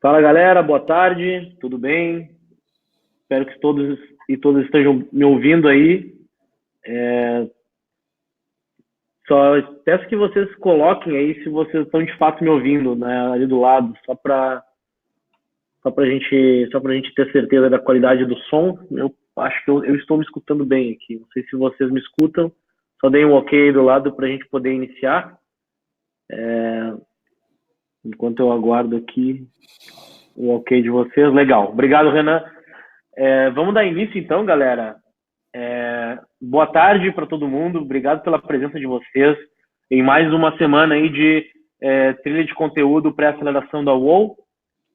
Fala galera, boa tarde, tudo bem? Espero que todos e todas estejam me ouvindo aí. Só peço que vocês coloquem aí se vocês estão de fato me ouvindo, né, ali do lado, só pra gente ter certeza da qualidade do som. Eu acho que eu estou me escutando bem aqui. Não sei se vocês me escutam. Só deem um ok aí do lado para a gente poder iniciar. Enquanto eu aguardo aqui o ok de vocês. Legal. Obrigado, Renan. Vamos dar início então, galera. Boa tarde para todo mundo. Obrigado pela presença de vocês em mais uma semana aí de trilha de conteúdo pré-aceleração da UOL.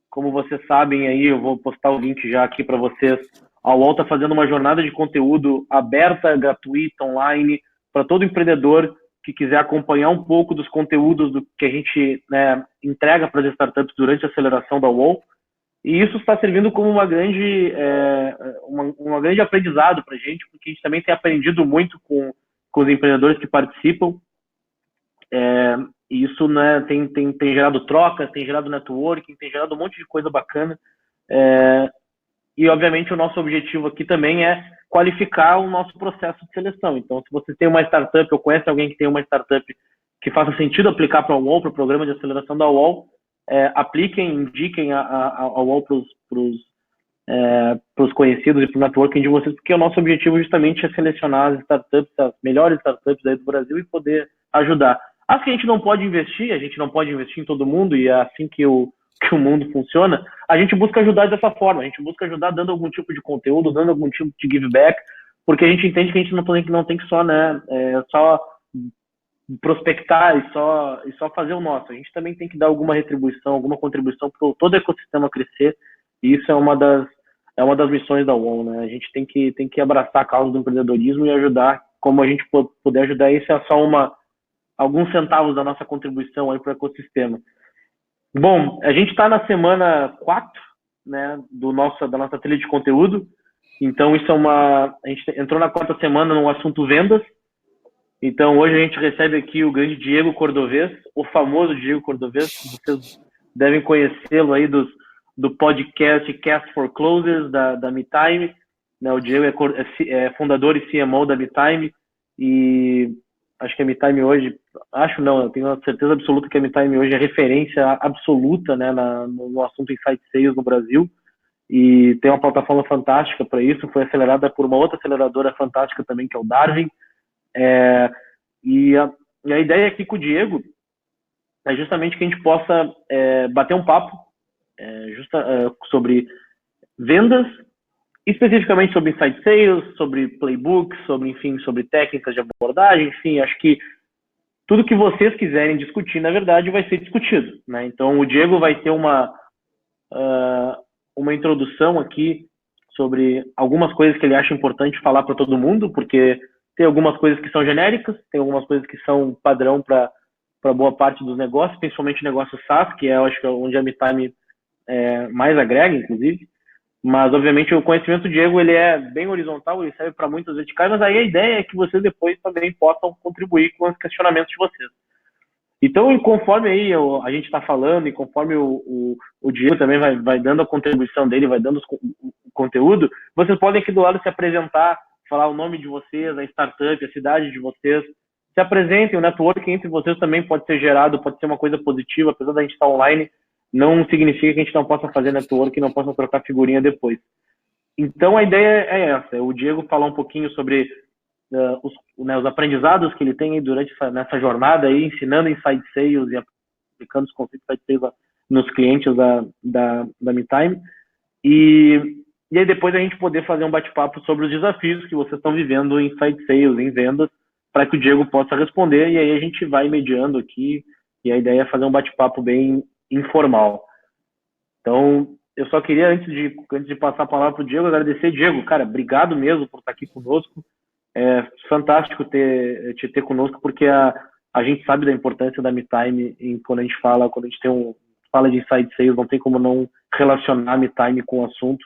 Como vocês sabem aí, eu vou postar o link já aqui para vocês. A UOL está fazendo uma jornada de conteúdo aberta, gratuita, online, para todo empreendedor que quiser acompanhar um pouco dos conteúdos do que a gente, né, entrega para as startups durante a aceleração da UOL. E isso está servindo como uma grande aprendizado para a gente, porque a gente também tem aprendido muito com os empreendedores que participam. E isso, né, tem gerado trocas, tem gerado networking, tem gerado um monte de coisa bacana. E, obviamente, o nosso objetivo aqui também é qualificar o nosso processo de seleção. Então, se você tem uma startup ou conhece alguém que tem uma startup que faça sentido aplicar para a UOL, para o programa de aceleração da UOL, apliquem, indiquem a UOL para os conhecidos e para o networking de vocês, porque o nosso objetivo justamente é selecionar as startups, as melhores startups aí do Brasil e poder ajudar. As que a gente não pode investir em todo mundo, e é assim que o mundo funciona, a gente busca ajudar dessa forma, a gente busca ajudar dando algum tipo de conteúdo, dando algum tipo de give back, porque a gente entende que a gente não tem que só, né, só prospectar e só fazer o nosso. A gente também tem que dar alguma retribuição, alguma contribuição para todo o ecossistema crescer, e isso é uma das missões da UOL, né? A gente tem que abraçar a causa do empreendedorismo e ajudar, como a gente puder ajudar. Isso é só alguns centavos da nossa contribuição aí para o ecossistema. Bom, a gente está na semana 4, né, da nossa trilha de conteúdo. Então, a gente entrou na 4ª semana no assunto vendas. Então, hoje a gente recebe aqui o grande Diego Cordovez, o famoso Diego Cordovez. Vocês devem conhecê-lo aí do podcast Cast for Closers, da MeTime. Né, o Diego é fundador e CMO da MeTime. E acho que a MeTime hoje, eu tenho a certeza absoluta que a MeTime hoje é referência absoluta, né, no assunto Insight Sales no Brasil, e tem uma plataforma fantástica para isso, foi acelerada por uma outra aceleradora fantástica também, que é o Darwin. E a ideia aqui com o Diego é justamente que a gente possa bater um papo sobre vendas, especificamente sobre Insight Sales, sobre playbooks, sobre técnicas de abordagem, enfim, acho que tudo que vocês quiserem discutir, na verdade, vai ser discutido, né? Então, o Diego vai ter uma introdução aqui sobre algumas coisas que ele acha importante falar para todo mundo, porque tem algumas coisas que são genéricas, tem algumas coisas que são padrão para boa parte dos negócios, principalmente negócio SaaS, que eu acho que é onde a MeTime mais agrega, inclusive. Mas, obviamente, o conhecimento do Diego, ele é bem horizontal, ele serve para muitas verticais, mas aí a ideia é que vocês depois também possam contribuir com os questionamentos de vocês. Então, e conforme aí a gente está falando, e conforme o Diego também vai dando a contribuição dele, vai dando o conteúdo, vocês podem aqui do lado se apresentar, falar o nome de vocês, a startup, a cidade de vocês, se apresentem, o networking entre vocês também pode ser gerado, pode ser uma coisa positiva, apesar da gente estar online, não significa que a gente não possa fazer networking, não possa trocar figurinha depois. Então, a ideia é essa, o Diego falar um pouquinho sobre os aprendizados que ele tem durante nessa jornada aí, ensinando Inside Sales e aplicando os conceitos de Inside Sales nos clientes da MeTime. E aí depois a gente poder fazer um bate-papo sobre os desafios que vocês estão vivendo em Inside Sales, em vendas, para que o Diego possa responder, e aí a gente vai mediando aqui, e a ideia é fazer um bate-papo bem informal. Então, eu só queria, antes de passar a palavra para o Diego, agradecer. Diego, cara, obrigado mesmo por estar aqui conosco. É fantástico te ter conosco, porque a gente sabe da importância da MeTime quando a gente fala de Inside Sales, não tem como não relacionar a MeTime com o assunto.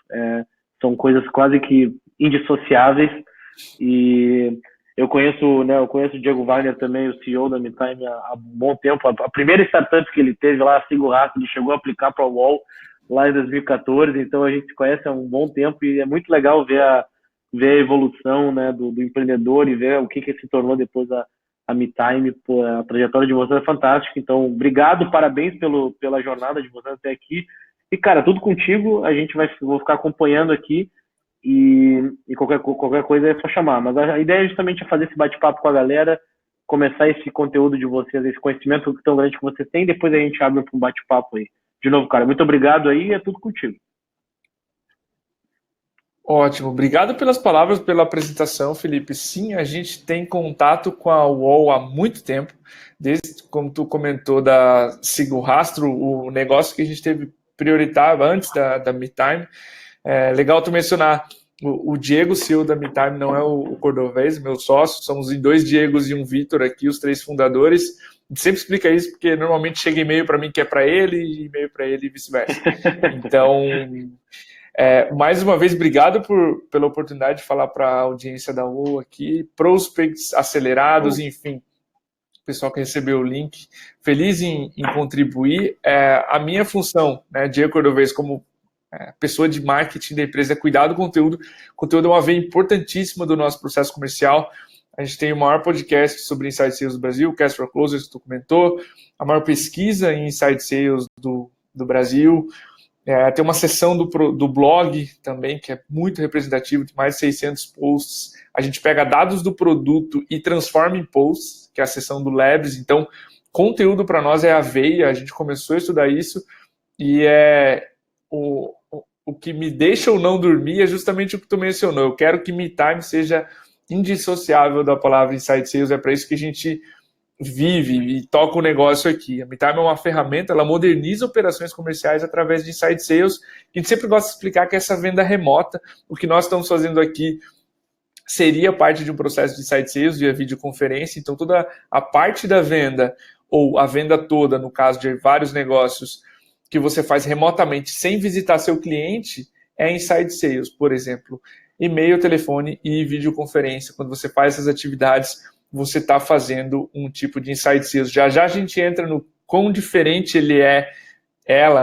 São coisas quase que indissociáveis. E eu conheço o Diego Wagner também, o CEO da MeTime, há um bom tempo. A primeira startup que ele teve lá, a Sigo Rato, ele chegou a aplicar para a UOL lá em 2014, então a gente se conhece há um bom tempo e é muito legal ver a evolução, né, do empreendedor e ver o que se tornou depois a MeTime. Pô, a trajetória de vocês é fantástica, então obrigado, parabéns pela jornada de vocês até aqui. E, cara, tudo contigo, vou ficar acompanhando aqui e qualquer coisa é só chamar. Mas a ideia é justamente fazer esse bate-papo com a galera, começar esse conteúdo de vocês, esse conhecimento tão grande que vocês têm, depois a gente abre para um bate-papo aí. De novo, cara, muito obrigado aí, é tudo contigo. Ótimo, obrigado pelas palavras, pela apresentação, Felipe. Sim, a gente tem contato com a UOL há muito tempo, desde, como tu comentou, da Siga o Rastro, o negócio que a gente teve prioritário antes da MeTime. É legal tu mencionar, o Diego, CEO da MeTime, não é o Cordovez, meu sócio, somos dois Diegos e um Vitor aqui, os três fundadores. A gente sempre explica isso, porque normalmente chega e-mail para mim que é para ele, e e-mail para ele e vice-versa. Então... mais uma vez, obrigado pela oportunidade de falar para a audiência da UOL aqui, prospects acelerados, enfim, o pessoal que recebeu o link, feliz em contribuir. A minha função, né, Diego Cordovez, como pessoa de marketing da empresa, é cuidar do conteúdo. O conteúdo é uma veia importantíssima do nosso processo comercial. A gente tem o maior podcast sobre Inside Sales do Brasil, o Cast for Closers, que tu comentou, a maior pesquisa em Inside Sales do Brasil. Tem uma seção do blog também, que é muito representativo, de mais de 600 posts. A gente pega dados do produto e transforma em posts, que é a seção do Labs. Então, conteúdo para nós é a veia, a gente começou a estudar isso, e o que me deixa ou não dormir é justamente o que tu mencionou. Eu quero que MeTime seja indissociável da palavra Inside Sales, é para isso que a gente vive e toca o negócio aqui. A MeTime é uma ferramenta, ela moderniza operações comerciais através de Inside Sales. A gente sempre gosta de explicar que essa venda remota, o que nós estamos fazendo aqui seria parte de um processo de Inside Sales via videoconferência, então toda a parte da venda, ou a venda toda, no caso de vários negócios, que você faz remotamente sem visitar seu cliente, é Inside Sales, por exemplo, e-mail, telefone e videoconferência. Quando você faz essas atividades, você está fazendo um tipo de Inside Sales. Já a gente entra no quão diferente né,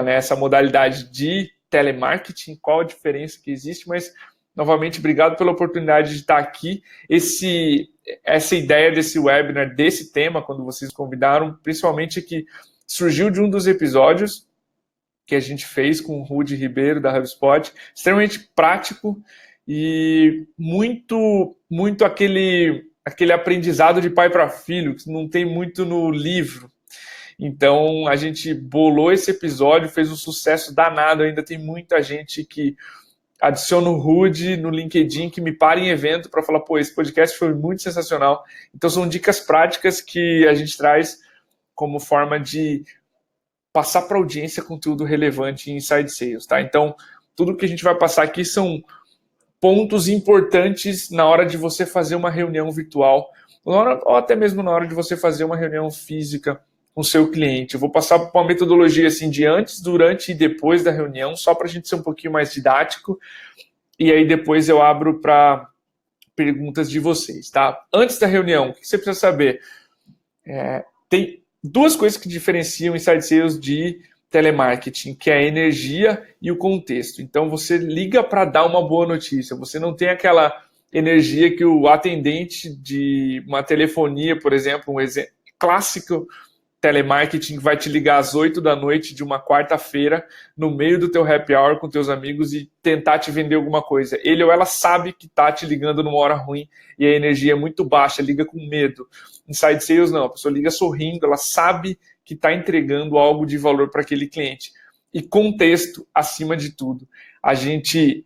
essa modalidade de telemarketing, qual a diferença que existe, mas, novamente, obrigado pela oportunidade de estar aqui. Essa ideia desse webinar, desse tema, quando vocês convidaram, principalmente que surgiu de um dos episódios que a gente fez com o Rudy Ribeiro, da HubSpot, extremamente prático e muito aquele aprendizado de pai para filho, que não tem muito no livro. Então, a gente bolou esse episódio, fez um sucesso danado, ainda tem muita gente que adiciona o Rudy no LinkedIn, que me para em evento para falar, pô, esse podcast foi muito sensacional. Então, são dicas práticas que a gente traz como forma de passar para a audiência conteúdo relevante em Inside Sales, tá? Então, tudo que a gente vai passar aqui são pontos importantes na hora de você fazer uma reunião virtual, ou até mesmo na hora de você fazer uma reunião física com o seu cliente. Eu vou passar por uma metodologia assim de antes, durante e depois da reunião, só para a gente ser um pouquinho mais didático, e aí depois eu abro para perguntas de vocês, tá? Antes da reunião, o que você precisa saber? Tem duas coisas que diferenciam Inside Sales de telemarketing, que é a energia e o contexto. Então, você liga para dar uma boa notícia. Você não tem aquela energia que o atendente de uma telefonia, por exemplo, um exemplo clássico telemarketing, vai te ligar às 8 da noite de uma quarta-feira, no meio do teu happy hour com teus amigos e tentar te vender alguma coisa. Ele ou ela sabe que tá te ligando numa hora ruim e a energia é muito baixa, liga com medo. Inside Sales não, a pessoa liga sorrindo, ela sabe que está entregando algo de valor para aquele cliente. E contexto, acima de tudo. A gente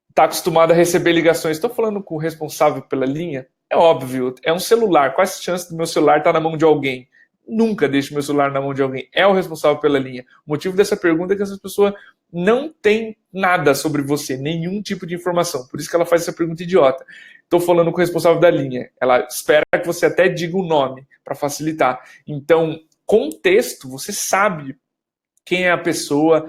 está acostumado a receber ligações. Estou falando com o responsável pela linha? É óbvio, é um celular. Quais as chances do meu celular estar na mão de alguém? Nunca deixo meu celular na mão de alguém. É o responsável pela linha. O motivo dessa pergunta é que essa pessoa não tem nada sobre você, nenhum tipo de informação. Por isso que ela faz essa pergunta idiota. Estou falando com o responsável da linha. Ela espera que você até diga o nome para facilitar. Então, contexto, você sabe quem é a pessoa,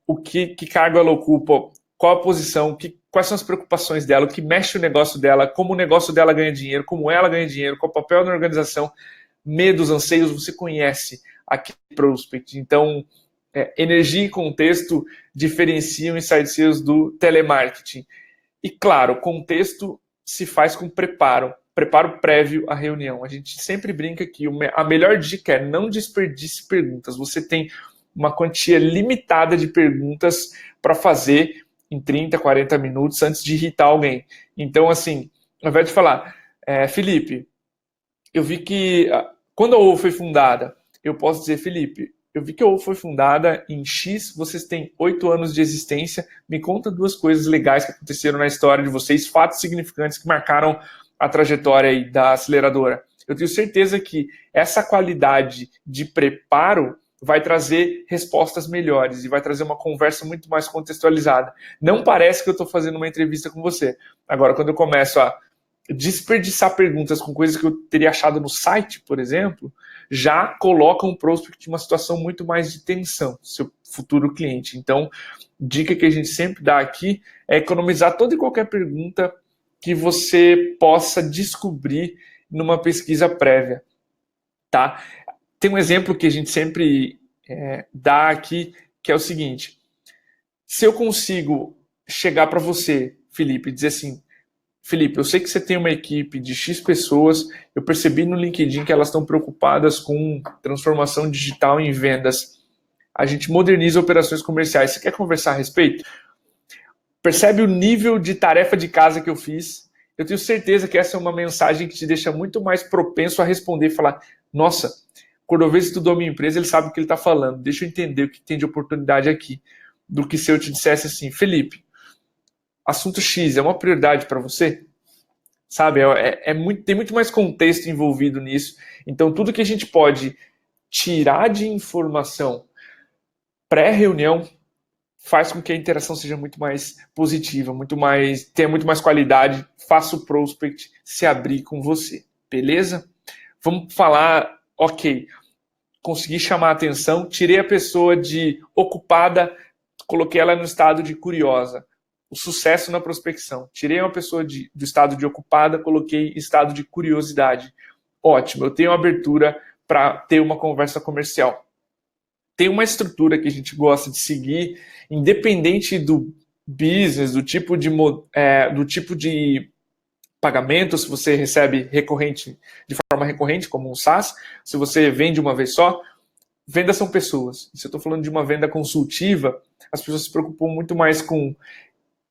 o que cargo ela ocupa, qual a posição, quais são as preocupações dela, o que mexe o negócio dela, como o negócio dela ganha dinheiro, como ela ganha dinheiro, qual o papel na organização, medos, anseios, você conhece aqui prospect. Então, energia e contexto diferenciam inside sales do telemarketing. E claro, contexto se faz com preparo prévio à reunião. A gente sempre brinca que a melhor dica é não desperdice perguntas. Você tem uma quantia limitada de perguntas para fazer em 30, 40 minutos antes de irritar alguém. Então, assim, ao invés de falar, Felipe, eu vi que quando a OU foi fundada, eu posso dizer, Felipe, eu vi que a OU foi fundada em X, vocês têm 8 anos de existência, me conta 2 coisas legais que aconteceram na história de vocês, fatos significantes que marcaram a trajetória aí da aceleradora. Eu tenho certeza que essa qualidade de preparo vai trazer respostas melhores e vai trazer uma conversa muito mais contextualizada. Não parece que eu estou fazendo uma entrevista com você. Agora, quando eu começo a desperdiçar perguntas com coisas que eu teria achado no site, por exemplo, já coloca um prospect em uma situação muito mais de tensão, seu futuro cliente. Então, dica que a gente sempre dá aqui é economizar toda e qualquer pergunta que você possa descobrir numa pesquisa prévia, tá? Tem um exemplo que a gente sempre dá aqui, que é o seguinte: se eu consigo chegar para você, Felipe, e dizer assim, Felipe, eu sei que você tem uma equipe de X pessoas, eu percebi no LinkedIn que elas estão preocupadas com transformação digital em vendas. A gente moderniza operações comerciais. Você quer conversar a respeito? Percebe o nível de tarefa de casa que eu fiz? Eu tenho certeza que essa é uma mensagem que te deixa muito mais propenso a responder e falar, nossa, o Cordovez estudou a minha empresa, ele sabe o que ele está falando, deixa eu entender o que tem de oportunidade aqui. Do que se eu te dissesse assim, Felipe, assunto X é uma prioridade para você? Sabe, tem muito mais contexto envolvido nisso. Então, tudo que a gente pode tirar de informação pré-reunião faz com que a interação seja muito mais positiva, tenha muito mais qualidade, faça o prospect se abrir com você, beleza? Vamos falar, ok, consegui chamar a atenção, tirei a pessoa de ocupada, coloquei ela no estado de curiosa. O sucesso na prospecção. Tirei uma pessoa do estado de ocupada, coloquei em estado de curiosidade. Ótimo, eu tenho abertura para ter uma conversa comercial. Tem uma estrutura que a gente gosta de seguir, independente do business, do tipo de pagamento, se você recebe de forma recorrente, como um SaaS, se você vende uma vez só. Vendas são pessoas. Se eu estou falando de uma venda consultiva, as pessoas se preocupam muito mais com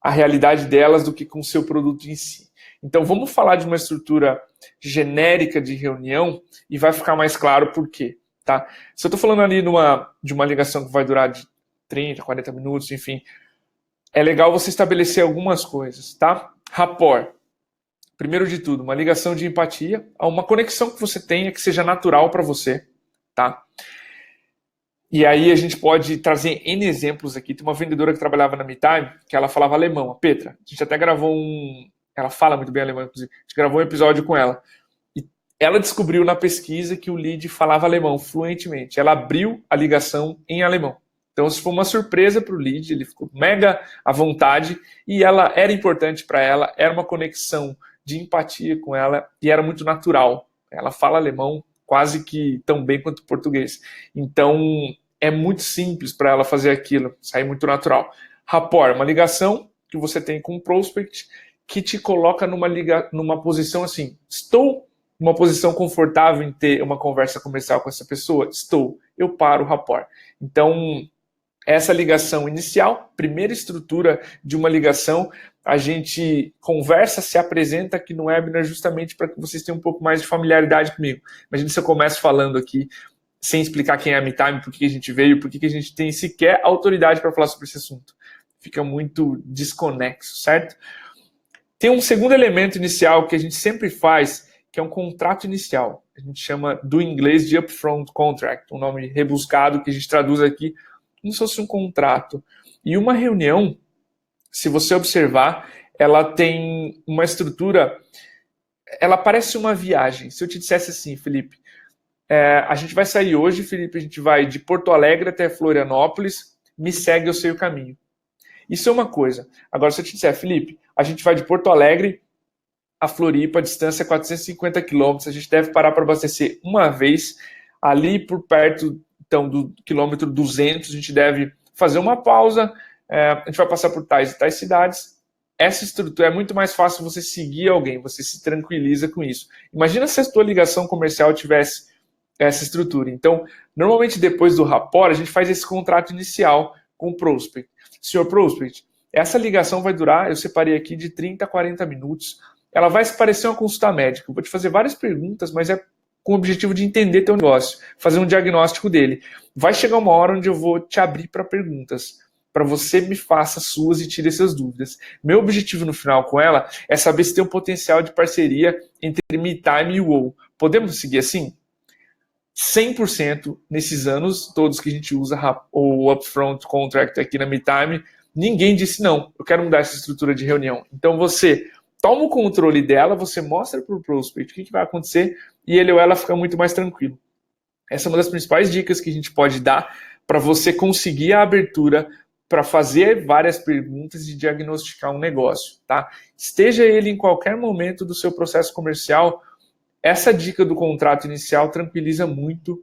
a realidade delas do que com o seu produto em si. Então, vamos falar de uma estrutura genérica de reunião e vai ficar mais claro por quê. Tá? Se eu estou falando ali de uma ligação que vai durar de 30, 40 minutos, enfim, é legal você estabelecer algumas coisas. Tá? Rapport. Primeiro de tudo, uma ligação de empatia, uma conexão que você tenha que seja natural para você. Tá? E aí a gente pode trazer N exemplos aqui. Tem uma vendedora que trabalhava na MeTime, que ela falava alemão, a Petra. A gente até gravou ela fala muito bem alemão, inclusive. A gente gravou um episódio com ela. E ela descobriu na pesquisa que o lead falava alemão fluentemente. Ela abriu a ligação em alemão. Então isso foi uma surpresa para o lead, ele ficou mega à vontade e ela era importante para ela, era uma conexão de empatia com ela e era muito natural. Ela fala alemão quase que tão bem quanto português. Então, é muito simples para ela fazer aquilo, sair muito natural. Rapport, uma ligação que você tem com um prospect que te coloca numa posição assim, estou numa posição confortável em ter uma conversa comercial com essa pessoa? Estou. Eu paro o rapport. Então, essa ligação inicial, primeira estrutura de uma ligação, a gente conversa, se apresenta aqui no webinar justamente para que vocês tenham um pouco mais de familiaridade comigo. Imagina se eu começo falando aqui, sem explicar quem é a MeTime, por que a gente veio, por que a gente tem sequer autoridade para falar sobre esse assunto. Fica muito desconexo, certo? Tem um segundo elemento inicial que a gente sempre faz, que é um contrato inicial. A gente chama do inglês de upfront contract, um nome rebuscado que a gente traduz aqui como se fosse um contrato. E uma reunião, se você observar, ela tem uma estrutura, ela parece uma viagem. Se eu te dissesse assim, Felipe, a gente vai sair hoje, Felipe, a gente vai de Porto Alegre até Florianópolis, me segue, eu sei o caminho. Isso é uma coisa. Agora, se eu te disser, Felipe, a gente vai de Porto Alegre a Floripa, a distância é 450 quilômetros, a gente deve parar para abastecer uma vez, ali por perto então do quilômetro 200 a gente deve fazer uma pausa, a gente vai passar por tais e tais cidades. Essa estrutura é muito mais fácil você seguir alguém, você se tranquiliza com isso. Imagina se a sua ligação comercial tivesse essa estrutura. Então, normalmente depois do rapport, a gente faz esse contrato inicial com o prospect. Senhor prospect, essa ligação vai durar, eu separei aqui, de 30 a 40 minutos. Ela vai se parecer uma consulta médica. Eu vou te fazer várias perguntas, mas é com o objetivo de entender teu negócio, fazer um diagnóstico dele. Vai chegar uma hora onde eu vou te abrir para perguntas, para você me faça suas e tire essas dúvidas. Meu objetivo no final com ela é saber se tem um potencial de parceria entre MeTime e WOW. Podemos seguir assim? 100% nesses anos todos que a gente usa o Upfront Contract aqui na MeTime, ninguém disse não, eu quero mudar essa estrutura de reunião. Então você toma o controle dela, você mostra para o prospect o que vai acontecer e ele ou ela fica muito mais tranquilo. Essa é uma das principais dicas que a gente pode dar para você conseguir a abertura para fazer várias perguntas e diagnosticar um negócio, tá? Esteja ele em qualquer momento do seu processo comercial, essa dica do contrato inicial tranquiliza muito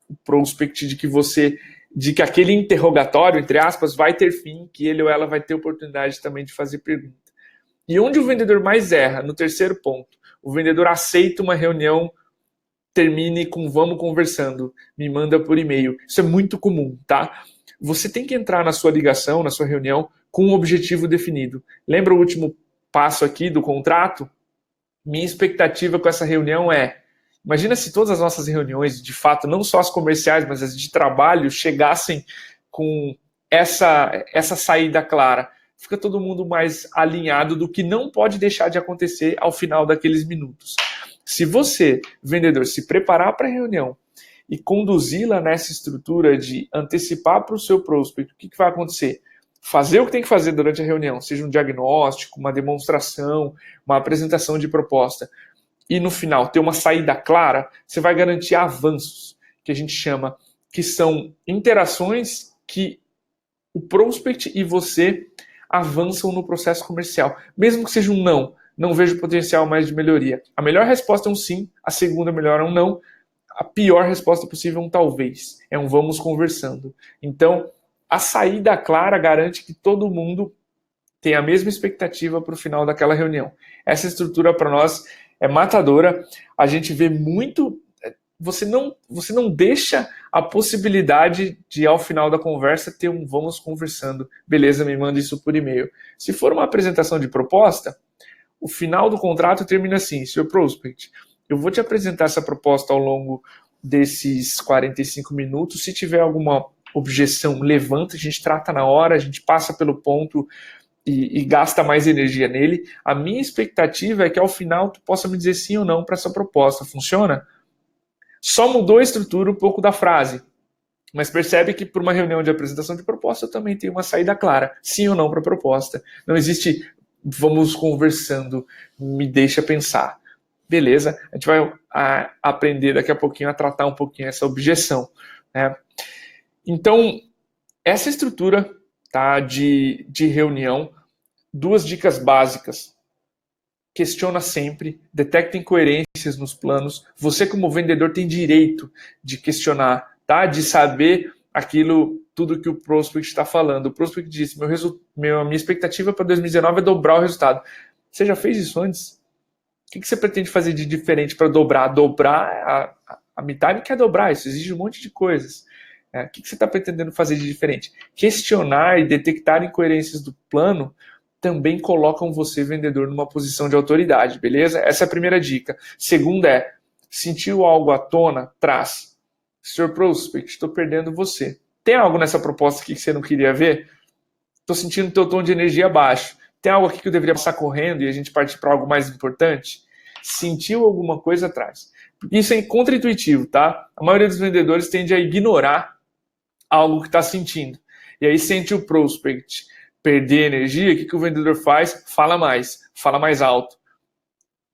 o prospect de que aquele interrogatório, entre aspas, vai ter fim, que ele ou ela vai ter oportunidade também de fazer pergunta. E onde o vendedor mais erra? No terceiro ponto. O vendedor aceita uma reunião, termine com vamos conversando, me manda por e-mail. Isso é muito comum, tá? Você tem que entrar na sua ligação, na sua reunião, com um objetivo definido. Lembra o último passo aqui do contrato? Minha expectativa com essa reunião imagina se todas as nossas reuniões, de fato, não só as comerciais, mas as de trabalho, chegassem com essa saída clara. Fica todo mundo mais alinhado do que não pode deixar de acontecer ao final daqueles minutos. Se você, vendedor, se preparar para a reunião e conduzi-la nessa estrutura de antecipar para o seu prospect o que vai acontecer, fazer o que tem que fazer durante a reunião, seja um diagnóstico, uma demonstração, uma apresentação de proposta, e no final ter uma saída clara, você vai garantir avanços, que a gente chama, que são interações que o prospect e você avançam no processo comercial. Mesmo que seja um não vejo potencial mais de melhoria. A melhor resposta é um sim, a segunda melhor é um não, a pior resposta possível é um talvez, é um vamos conversando. Então, a saída clara garante que todo mundo tem a mesma expectativa para o final daquela reunião. Essa estrutura para nós é matadora. A gente vê muito. Você não deixa a possibilidade de, ao final da conversa, ter um vamos conversando. Beleza, me manda isso por e-mail. Se for uma apresentação de proposta, o final do contrato termina assim: Sr. Prospect, eu vou te apresentar essa proposta ao longo desses 45 minutos. Se tiver alguma objeção, levanta, a gente trata na hora, a gente passa pelo ponto e gasta mais energia nele. A minha expectativa é que ao final tu possa me dizer sim ou não para essa proposta. Funciona? Só mudou a estrutura um pouco da frase, mas percebe que para uma reunião de apresentação de proposta eu também tenho uma saída clara, sim ou não para a proposta. Não existe vamos conversando, me deixa pensar. Beleza, a gente vai aprender daqui a pouquinho a tratar um pouquinho essa objeção, né? Então, essa estrutura, tá, de reunião, 2 dicas básicas. Questiona sempre, detecta incoerências nos planos. Você, como vendedor, tem direito de questionar, tá? De saber tudo que o prospect está falando. O prospect disse, minha expectativa para 2019 é dobrar o resultado. Você já fez isso antes? O que você pretende fazer de diferente para dobrar? Dobrar, a MeTime quer dobrar, isso exige um monte de coisas. O que você está pretendendo fazer de diferente? Questionar e detectar incoerências do plano também colocam você, vendedor, numa posição de autoridade, beleza? Essa é a primeira dica. Segunda sentiu algo à tona? Traz. Sr. Prospect, estou perdendo você. Tem algo nessa proposta aqui que você não queria ver? Estou sentindo teu tom de energia baixo. Tem algo aqui que eu deveria passar correndo e a gente partir para algo mais importante? Sentiu alguma coisa? Traz. Isso é contra-intuitivo, tá? A maioria dos vendedores tende a ignorar algo que está sentindo. E aí sente o prospect perder energia, o que o vendedor faz? Fala mais alto.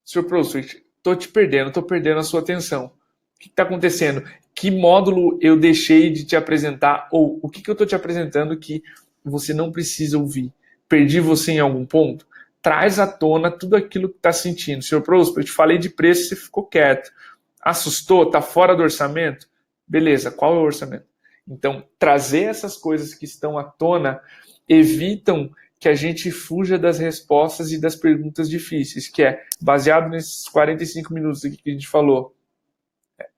Sr. Prospect, estou te perdendo, estou perdendo a sua atenção. O que está acontecendo? Que módulo eu deixei de te apresentar? Ou o que eu estou te apresentando que você não precisa ouvir? Perdi você em algum ponto? Traz à tona tudo aquilo que está sentindo. Sr. Prospect, falei de preço, você ficou quieto. Assustou? Está fora do orçamento? Beleza, qual é o orçamento? Então, trazer essas coisas que estão à tona evitam que a gente fuja das respostas e das perguntas difíceis, que é, baseado nesses 45 minutos aqui que a gente falou,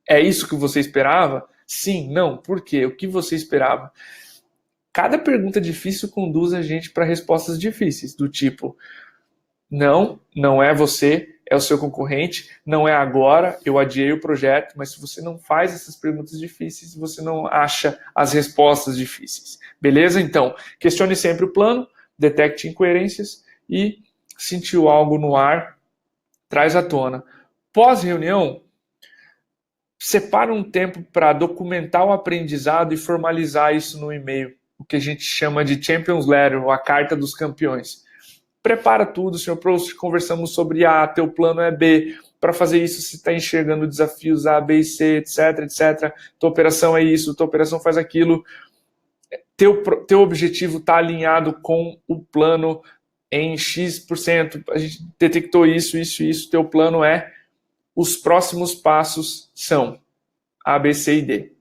é isso que você esperava? Sim, não, por quê? O que você esperava? Cada pergunta difícil conduz a gente para respostas difíceis, do tipo, não, não é você, é o seu concorrente, não é agora, eu adiei o projeto, mas se você não faz essas perguntas difíceis, você não acha as respostas difíceis. Beleza? Então, questione sempre o plano, detecte incoerências e sentiu algo no ar, traz à tona. Pós-reunião, separa um tempo para documentar o aprendizado e formalizar isso no e-mail, o que a gente chama de Champions Letter, ou a carta dos campeões. Prepara tudo, Sr. Prost, conversamos sobre A, teu plano é B, para fazer isso você está enxergando desafios A, B e C, etc, etc. Tua operação é isso, tua operação faz aquilo. Teu objetivo está alinhado com o plano em X%. A gente detectou isso, teu plano é... Os próximos passos são A, B, C e D.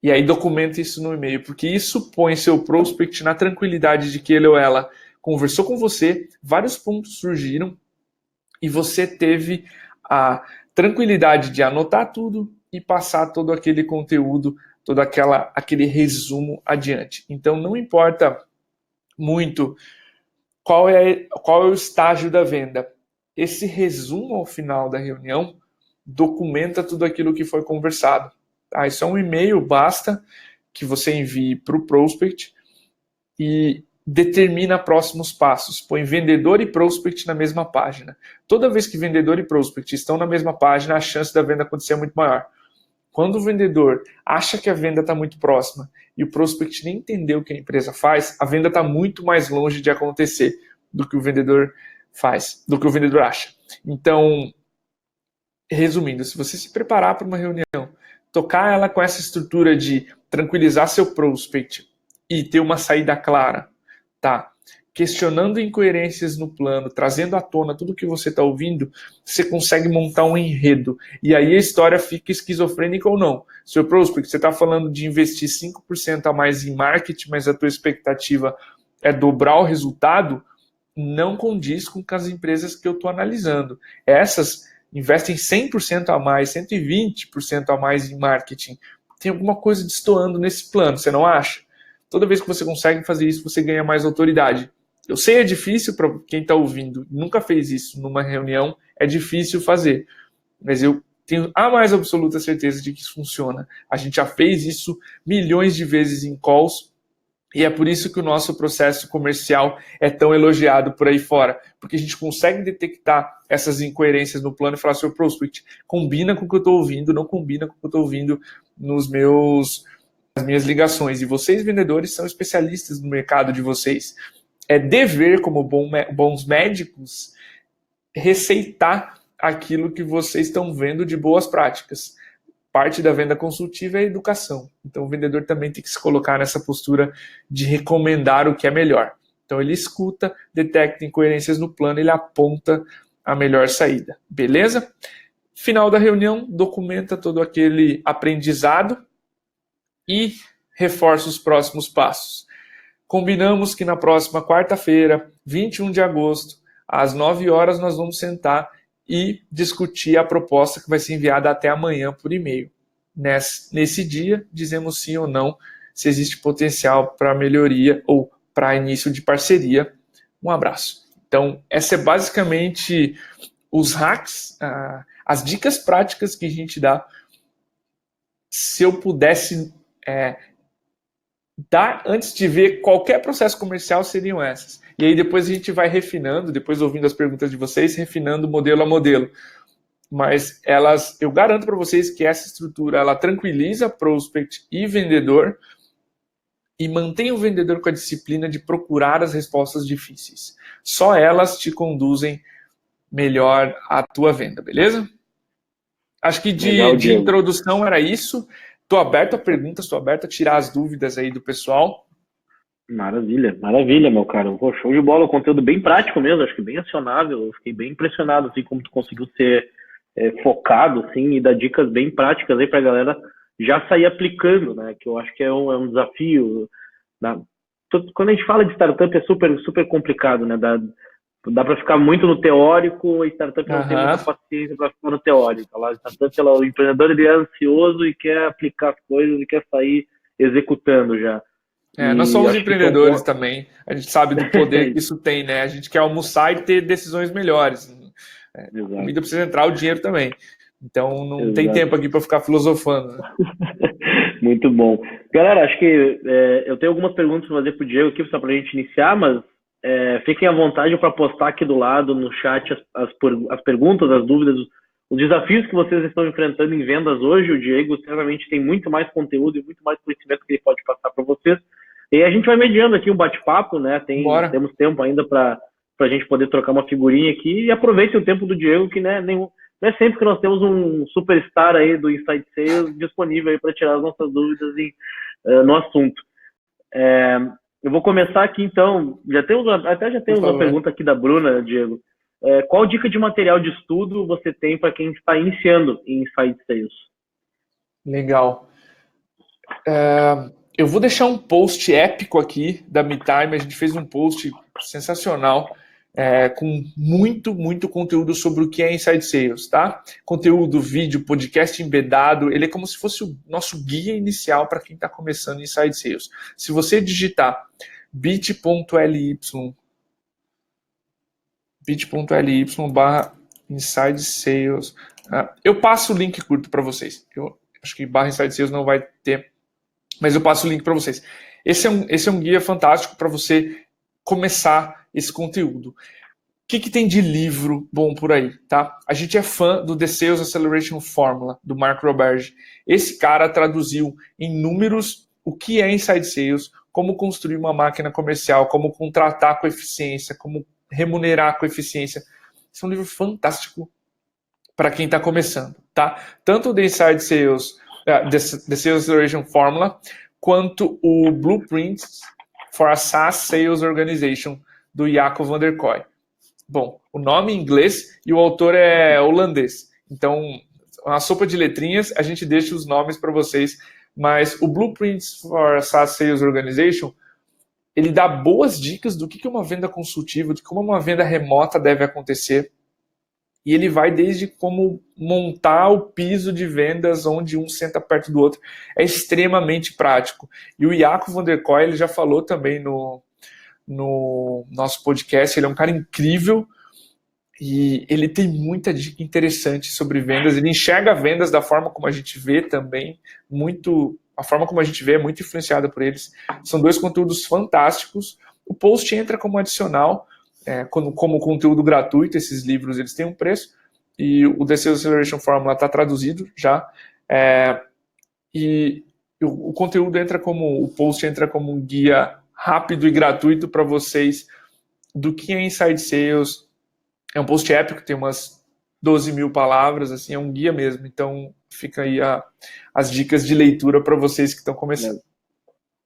E aí documenta isso no e-mail, porque isso põe seu prospect na tranquilidade de que ele ou ela conversou com você, vários pontos surgiram e você teve a tranquilidade de anotar tudo e passar todo aquele conteúdo, todo aquele resumo adiante. Então não importa muito qual é o estágio da venda. Esse resumo ao final da reunião documenta tudo aquilo que foi conversado. Tá? Isso é um e-mail, basta que você envie para o prospect e determina próximos passos. Põe vendedor e prospect na mesma página. Toda vez que vendedor e prospect estão na mesma página, a chance da venda acontecer é muito maior. Quando o vendedor acha que a venda está muito próxima e o prospect nem entendeu o que a empresa faz, a venda está muito mais longe de acontecer do que o vendedor faz, do que o vendedor acha. Então, resumindo, se você se preparar para uma reunião, tocar ela com essa estrutura de tranquilizar seu prospect e ter uma saída clara, tá? Questionando incoerências no plano, trazendo à tona tudo que você está ouvindo, você consegue montar um enredo. E aí a história fica esquizofrênica ou não. Seu prospect, você está falando de investir 5% a mais em marketing, mas a tua expectativa é dobrar o resultado, não condiz com as empresas que eu estou analisando. Essas investem 100% a mais, 120% a mais em marketing. Tem alguma coisa destoando nesse plano, você não acha? Toda vez que você consegue fazer isso, você ganha mais autoridade. Eu sei, é difícil para quem está ouvindo, nunca fez isso numa reunião, é difícil fazer. Mas eu tenho a mais absoluta certeza de que isso funciona. A gente já fez isso milhões de vezes em calls, e é por isso que o nosso processo comercial é tão elogiado por aí fora. Porque a gente consegue detectar essas incoerências no plano e falar, seu prospect, combina com o que eu estou ouvindo, não combina com o que eu estou ouvindo nas minhas ligações. E vocês, vendedores, são especialistas no mercado de vocês. É dever, como bons médicos, receitar aquilo que vocês estão vendo de boas práticas. Parte da venda consultiva é a educação. Então o vendedor também tem que se colocar nessa postura de recomendar o que é melhor. Então ele escuta, detecta incoerências no plano, ele aponta a melhor saída. Beleza? Final da reunião, documenta todo aquele aprendizado e reforça os próximos passos. Combinamos que na próxima quarta-feira, 21 de agosto, às 9 horas, nós vamos sentar e discutir a proposta que vai ser enviada até amanhã por e-mail. Nesse dia, dizemos sim ou não se existe potencial para melhoria ou para início de parceria. Um abraço. Então, essa é basicamente os hacks, as dicas práticas que a gente dá. Se eu pudesse dar antes de ver qualquer processo comercial, seriam essas. E aí depois a gente vai refinando, depois ouvindo as perguntas de vocês, refinando modelo a modelo. Mas eu garanto para vocês que essa estrutura, ela tranquiliza prospect e vendedor e mantém o vendedor com a disciplina de procurar as respostas difíceis. Só elas te conduzem melhor à tua venda, beleza? Acho que de introdução era isso. Estou aberto a perguntas, estou aberto a tirar as dúvidas aí do pessoal. Maravilha, maravilha, meu caro. Pô, show de bola, um conteúdo bem prático mesmo, acho que bem acionável. Eu fiquei bem impressionado, assim, como tu conseguiu ser focado, assim, e dar dicas bem práticas aí pra galera já sair aplicando, né? Que eu acho que é um desafio. Quando a gente fala de startup é super, super complicado, né? Dá para ficar muito no teórico, e startup não tem muita paciência para ficar no teórico. A startup, o empreendedor ele é ansioso e quer aplicar as coisas e quer sair executando já. Nós somos empreendedores também. A gente sabe do poder que isso tem, né? A gente quer almoçar e ter decisões melhores. A comida precisa entrar, o dinheiro também. Então não tem tempo aqui para ficar filosofando. Né? Muito bom. Galera, acho que eu tenho algumas perguntas para fazer para o Diego aqui, só para a gente iniciar, mas fiquem à vontade para postar aqui do lado no chat as perguntas, as dúvidas, os desafios que vocês estão enfrentando em vendas hoje. O Diego certamente tem muito mais conteúdo e muito mais conhecimento que ele pode passar para vocês. E a gente vai mediando aqui um bate-papo, né? Temos tempo ainda para a gente poder trocar uma figurinha aqui, e aproveitem o tempo do Diego, que né, não é sempre que nós temos um superstar aí do Inside Sales disponível aí para tirar as nossas dúvidas no assunto. Eu vou começar aqui então. Já temos uma pergunta aqui da Bruna, Diego. Qual dica de material de estudo você tem para quem está iniciando em Inside Sales? Legal. Eu vou deixar um post épico aqui da MeTime. A gente fez um post sensacional, com muito, muito conteúdo sobre o que é Inside Sales, tá? Conteúdo, vídeo, podcast embedado. Ele é como se fosse o nosso guia inicial para quem está começando Inside Sales. Se você digitar bit.ly /Inside Sales. Eu passo o link curto para vocês. Eu acho que /Inside Sales não vai ter, mas eu passo o link para vocês. Esse é um guia fantástico para você começar esse conteúdo. O que tem de livro bom por aí, tá? A gente é fã do The Sales Acceleration Formula, do Mark Roberge. Esse cara traduziu em números o que é Inside Sales, como construir uma máquina comercial, como contratar com eficiência, como remunerar com eficiência. Esse é um livro fantástico para quem está começando, tá? Tanto o The Inside Sales, The Sales Acceleration Formula, quanto o Blueprints for a SaaS Sales Organization, do Jaco van der Kooi. Bom, o nome em inglês e o autor é holandês. Então, uma sopa de letrinhas, a gente deixa os nomes para vocês, mas o Blueprints for a SaaS Sales Organization, ele dá boas dicas do que é uma venda consultiva, de como uma venda remota deve acontecer. E ele vai desde como montar o piso de vendas onde um senta perto do outro. É extremamente prático. E o Jaco van der Kooi, ele já falou também no nosso podcast, ele é um cara incrível e ele tem muita dica interessante sobre vendas. Ele enxerga vendas da forma como a gente vê também, a forma como a gente vê é muito influenciada por eles. São dois conteúdos fantásticos. O post entra como adicional, como conteúdo gratuito. Esses livros eles têm um preço, e o The Sales Acceleration Formula está traduzido já, e o conteúdo o post entra como um guia rápido e gratuito para vocês do que é Inside Sales. É um post épico, tem umas 12 mil palavras, assim, é um guia mesmo. Então fica aí as dicas de leitura para vocês que estão começando.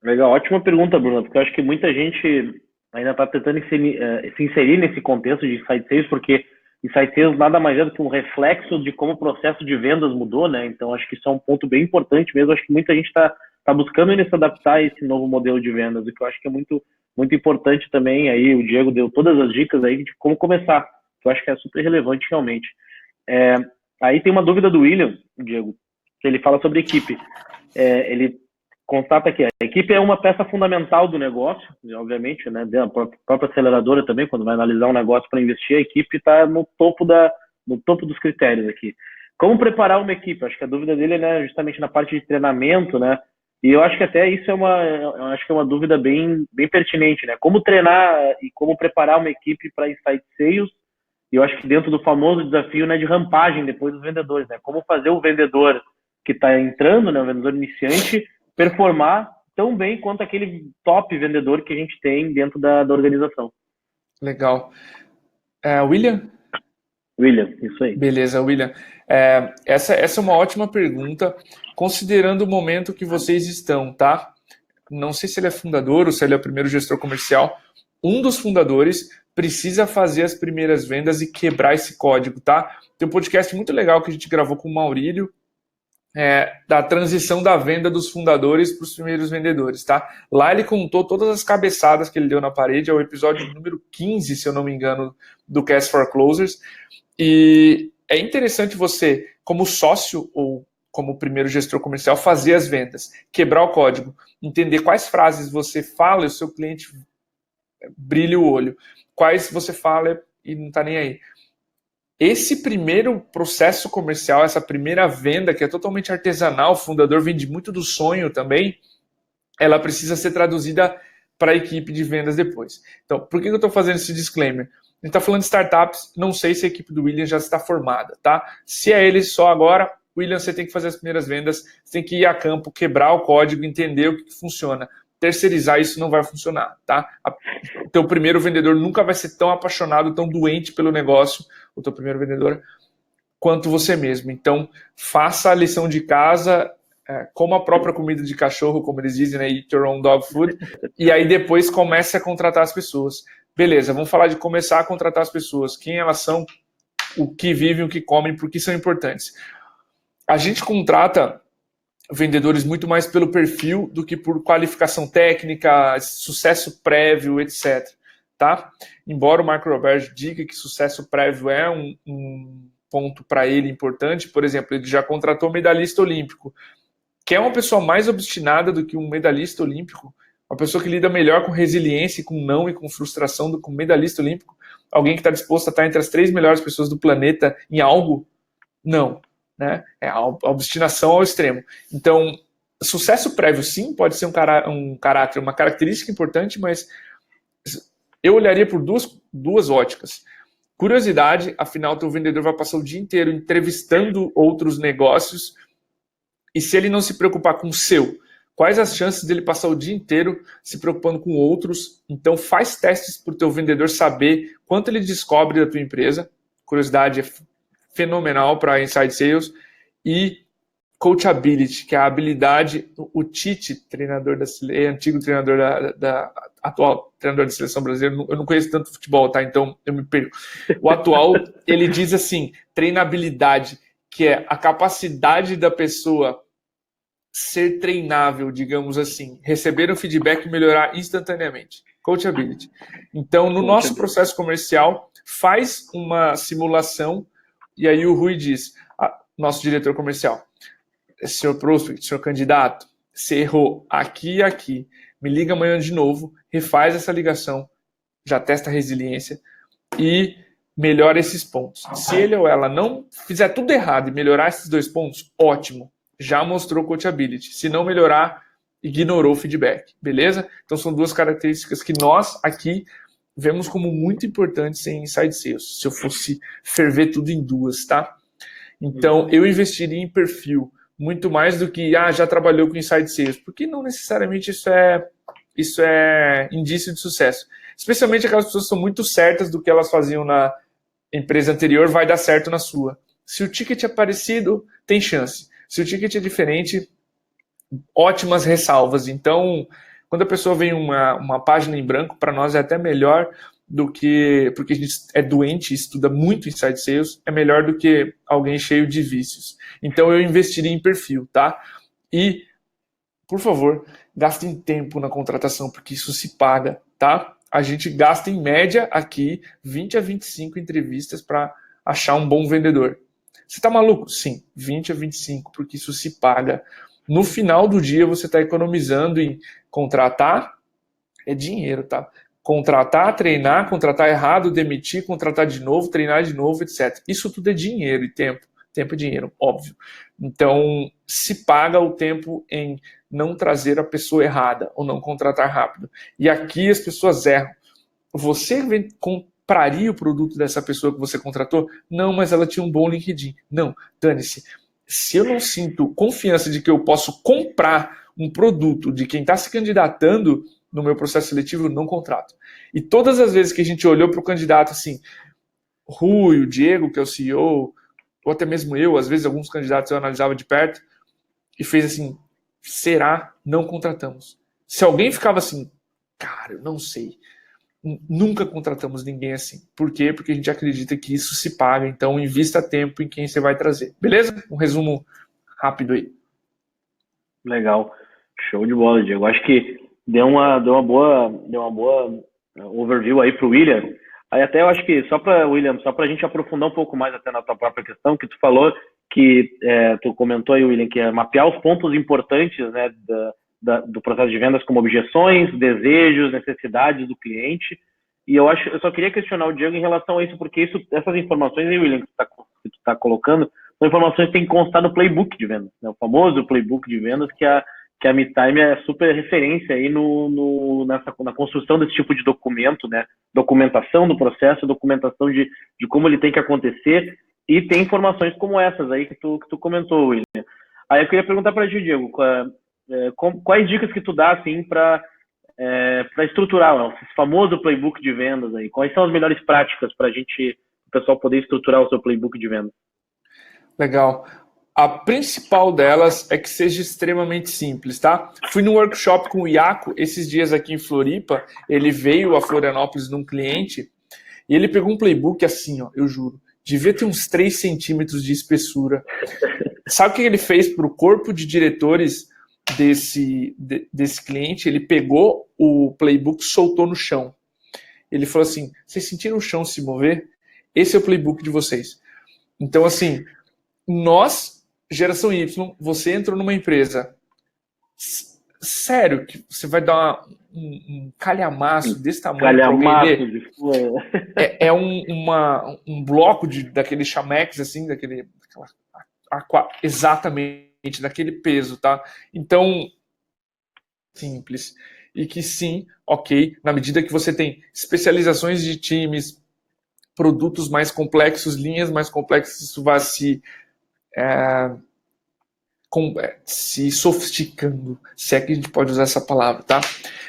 Legal, ótima pergunta, Bruno, porque eu acho que muita gente ainda está tentando se inserir nesse contexto de Inside Sales, porque Inside Sales nada mais é do que um reflexo de como o processo de vendas mudou, né? Então acho que isso é um ponto bem importante mesmo. Acho que muita gente está buscando ainda se adaptar a esse novo modelo de vendas, o que eu acho que é muito, muito importante também. Aí o Diego deu todas as dicas aí de como começar, que eu acho que é super relevante realmente. Aí tem uma dúvida do William, Diego, que ele fala sobre equipe. Ele constata que a equipe é uma peça fundamental do negócio, obviamente, né? A própria aceleradora também, quando vai analisar um negócio para investir, a equipe está no topo dos critérios aqui. Como preparar uma equipe? Acho que a dúvida dele é, né, justamente na parte de treinamento, né? E eu acho que até isso é uma dúvida bem, bem pertinente, né? Como treinar e como preparar uma equipe para Inside Sales. E eu acho que dentro do famoso desafio, né, de rampagem depois dos vendedores, né? Como fazer o vendedor que está entrando, né, o vendedor iniciante, performar tão bem quanto aquele top vendedor que a gente tem dentro da organização. Legal. William? William, isso aí. Beleza, William. Essa é uma ótima pergunta, considerando o momento que vocês estão, tá? Não sei se ele é fundador ou se ele é o primeiro gestor comercial. Um dos fundadores precisa fazer as primeiras vendas e quebrar esse código, tá? Tem um podcast muito legal que a gente gravou com o Maurílio, da transição da venda dos fundadores para os primeiros vendedores, tá? Lá ele contou todas as cabeçadas que ele deu na parede, é o episódio número 15, se eu não me engano, do Cast for Closers. E é interessante você, como sócio ou como primeiro gestor comercial, fazer as vendas, quebrar o código, entender quais frases você fala e o seu cliente brilha o olho, quais você fala e não está nem aí. Esse primeiro processo comercial, essa primeira venda, que é totalmente artesanal, o fundador vende muito do sonho também, ela precisa ser traduzida para a equipe de vendas depois. Então, por que eu estou fazendo esse disclaimer? A gente está falando de startups, não sei se a equipe do William já está formada, tá? Se é ele só agora, William, você tem que fazer as primeiras vendas, você tem que ir a campo, quebrar o código, entender o que funciona. Terceirizar isso não vai funcionar, tá? O teu primeiro vendedor nunca vai ser tão apaixonado, tão doente pelo negócio, o teu primeiro vendedor, quanto você mesmo. Então, faça a lição de casa, coma a própria comida de cachorro, como eles dizem, né? Eat your own dog food, e aí depois comece a contratar as pessoas. Beleza, vamos falar de começar a contratar as pessoas, quem elas são, o que vivem, o que comem, por que são importantes. A gente contrata vendedores muito mais pelo perfil do que por qualificação técnica, sucesso prévio, etc. Tá? Embora o Marco Roberge diga que sucesso prévio é um ponto para ele importante, por exemplo, ele já contratou um medalhista olímpico. Quer uma pessoa mais obstinada do que um medalhista olímpico? Uma pessoa que lida melhor com resiliência, com não e com frustração do que um medalhista olímpico? Alguém que está disposto a estar entre as 3 melhores pessoas do planeta em algo? Não. Né? É a obstinação ao extremo. Então, sucesso prévio, sim, pode ser um caráter, uma característica importante, mas eu olharia por duas óticas. Curiosidade, afinal, teu vendedor vai passar o dia inteiro entrevistando outros negócios, e se ele não se preocupar com o seu, quais as chances dele passar o dia inteiro se preocupando com outros? Então, faz testes para o teu vendedor saber quanto ele descobre da tua empresa. Curiosidade é fenomenal para Inside Sales. E coachability, que é a habilidade, o Tite, treinador antigo treinador atual treinador da seleção brasileira, eu não conheço tanto futebol, tá? Então eu me perco. O atual, ele diz assim, treinabilidade, que é a capacidade da pessoa ser treinável, digamos assim, receber um feedback e melhorar instantaneamente. Coachability. Então, no nosso processo comercial, faz uma simulação. E aí o Rui diz, nosso diretor comercial, senhor prospect, senhor candidato, você errou aqui e aqui, me liga amanhã de novo, refaz essa ligação, já testa a resiliência e melhora esses pontos. Se ele ou ela não fizer tudo errado e melhorar esses 2 pontos, ótimo, já mostrou coachability. Se não melhorar, ignorou o feedback, beleza? Então são 2 características que nós aqui vemos como muito importantes em Inside Sales, se eu fosse ferver tudo em 2, tá? Então, eu investiria em perfil, muito mais do que, já trabalhou com Inside Sales, porque não necessariamente isso é indício de sucesso. Especialmente aquelas pessoas que são muito certas do que elas faziam na empresa anterior, vai dar certo na sua. Se o ticket é parecido, tem chance. Se o ticket é diferente, ótimas ressalvas. Então, quando a pessoa vem uma página em branco, para nós é até melhor do que, porque a gente é doente e estuda muito Inside Sales, é melhor do que alguém cheio de vícios. Então eu investiria em perfil, tá? E, por favor, gastem tempo na contratação, porque isso se paga, tá? A gente gasta em média aqui 20 a 25 entrevistas para achar um bom vendedor. Você tá maluco? Sim, 20 a 25, porque isso se paga. No final do dia você está economizando em contratar, é dinheiro, tá? Contratar, treinar, contratar errado, demitir, contratar de novo, treinar de novo, etc. Isso tudo é dinheiro e tempo. Tempo é dinheiro, óbvio. Então, se paga o tempo em não trazer a pessoa errada ou não contratar rápido. E aqui as pessoas erram. Você compraria o produto dessa pessoa que você contratou? Não, mas ela tinha um bom LinkedIn. Não, dane-se. Se eu não sinto confiança de que eu posso comprar um produto de quem está se candidatando no meu processo seletivo, eu não contrato. E todas as vezes que a gente olhou para o candidato assim, Rui, o Diego, que é o CEO, ou até mesmo eu, às vezes alguns candidatos eu analisava de perto, e fez assim, será? Não contratamos. Se alguém ficava assim, cara, eu não sei, nunca contratamos ninguém assim. Por quê? Porque a gente acredita que isso se paga, então invista tempo em quem você vai trazer. Beleza? Um resumo rápido aí. Legal. Show de bola, Diego. Acho que deu uma boa overview aí para o William. Aí até eu acho que William, só para a gente aprofundar um pouco mais até na tua própria questão, que tu falou que tu comentou aí, William, que é mapear os pontos importantes, né, do processo de vendas, como objeções, desejos, necessidades do cliente. E eu só queria questionar o Diego em relação a isso, porque essas informações aí, William, que tu tá colocando, são informações que tem que constar no playbook de vendas, né? O famoso playbook de vendas que a MeTime é super referência aí na construção desse tipo de documento, né? Documentação do processo, documentação de como ele tem que acontecer, e tem informações como essas aí que tu comentou, William. Aí eu queria perguntar para ti, Diego, quais dicas que tu dá assim para estruturar esse famoso playbook de vendas aí? Quais são as melhores práticas para o pessoal poder estruturar o seu playbook de vendas? Legal. A principal delas é que seja extremamente simples, tá? Fui no workshop com o Iaco esses dias aqui em Floripa. Ele veio a Florianópolis num cliente e ele pegou um playbook assim, ó, eu juro, devia ter uns 3 centímetros de espessura. Sabe o que ele fez para o corpo de diretores desse cliente? Ele pegou o playbook e soltou no chão. Ele falou assim, vocês sentiram o chão se mover? Esse é o playbook de vocês. Então, assim, nós, geração Y, você entrou numa empresa, sério, que você vai dar um calhamaço desse tamanho para alguém ler? É um bloco daquele Chamex, assim, exatamente, daquele peso, tá? Então, simples. E que sim, ok, na medida que você tem especializações de times, produtos mais complexos, linhas mais complexas, isso vai se sofisticando, se é que a gente pode usar essa palavra, tá?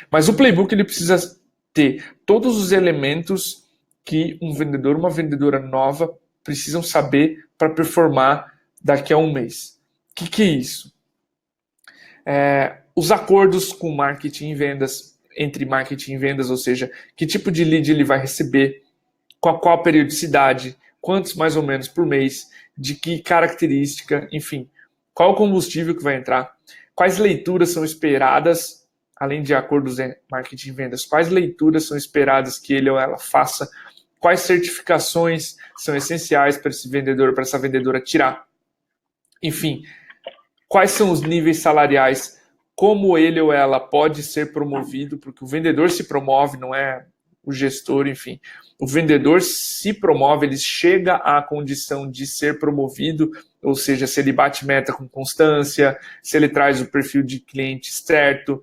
Mas o playbook ele precisa ter todos os elementos que um vendedor, uma vendedora nova precisam saber para performar daqui a um mês. O que é isso? Os acordos com marketing e vendas, entre marketing e vendas, ou seja, que tipo de lead ele vai receber, qual a periodicidade, quantos mais ou menos por mês, de que característica, enfim, qual o combustível que vai entrar, quais leituras são esperadas, além de acordos em marketing e vendas, quais leituras são esperadas que ele ou ela faça, quais certificações são essenciais para esse vendedor, para essa vendedora tirar, enfim, quais são os níveis salariais, como ele ou ela pode ser promovido, porque o vendedor se promove, não é o gestor, enfim. O vendedor se promove, ele chega à condição de ser promovido, ou seja, se ele bate meta com constância, se ele traz o perfil de cliente certo,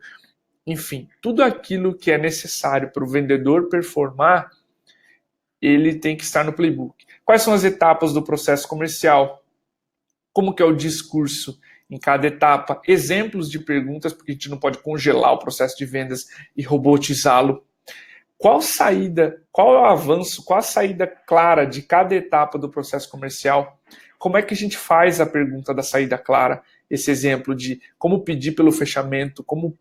enfim, tudo aquilo que é necessário para o vendedor performar, ele tem que estar no playbook. Quais são as etapas do processo comercial? Como que é o discurso em cada etapa? Exemplos de perguntas, porque a gente não pode congelar o processo de vendas e robotizá-lo. Qual saída, qual é o avanço, qual a saída clara de cada etapa do processo comercial? Como é que a gente faz a pergunta da saída clara? Esse exemplo de como pedir pelo fechamento, como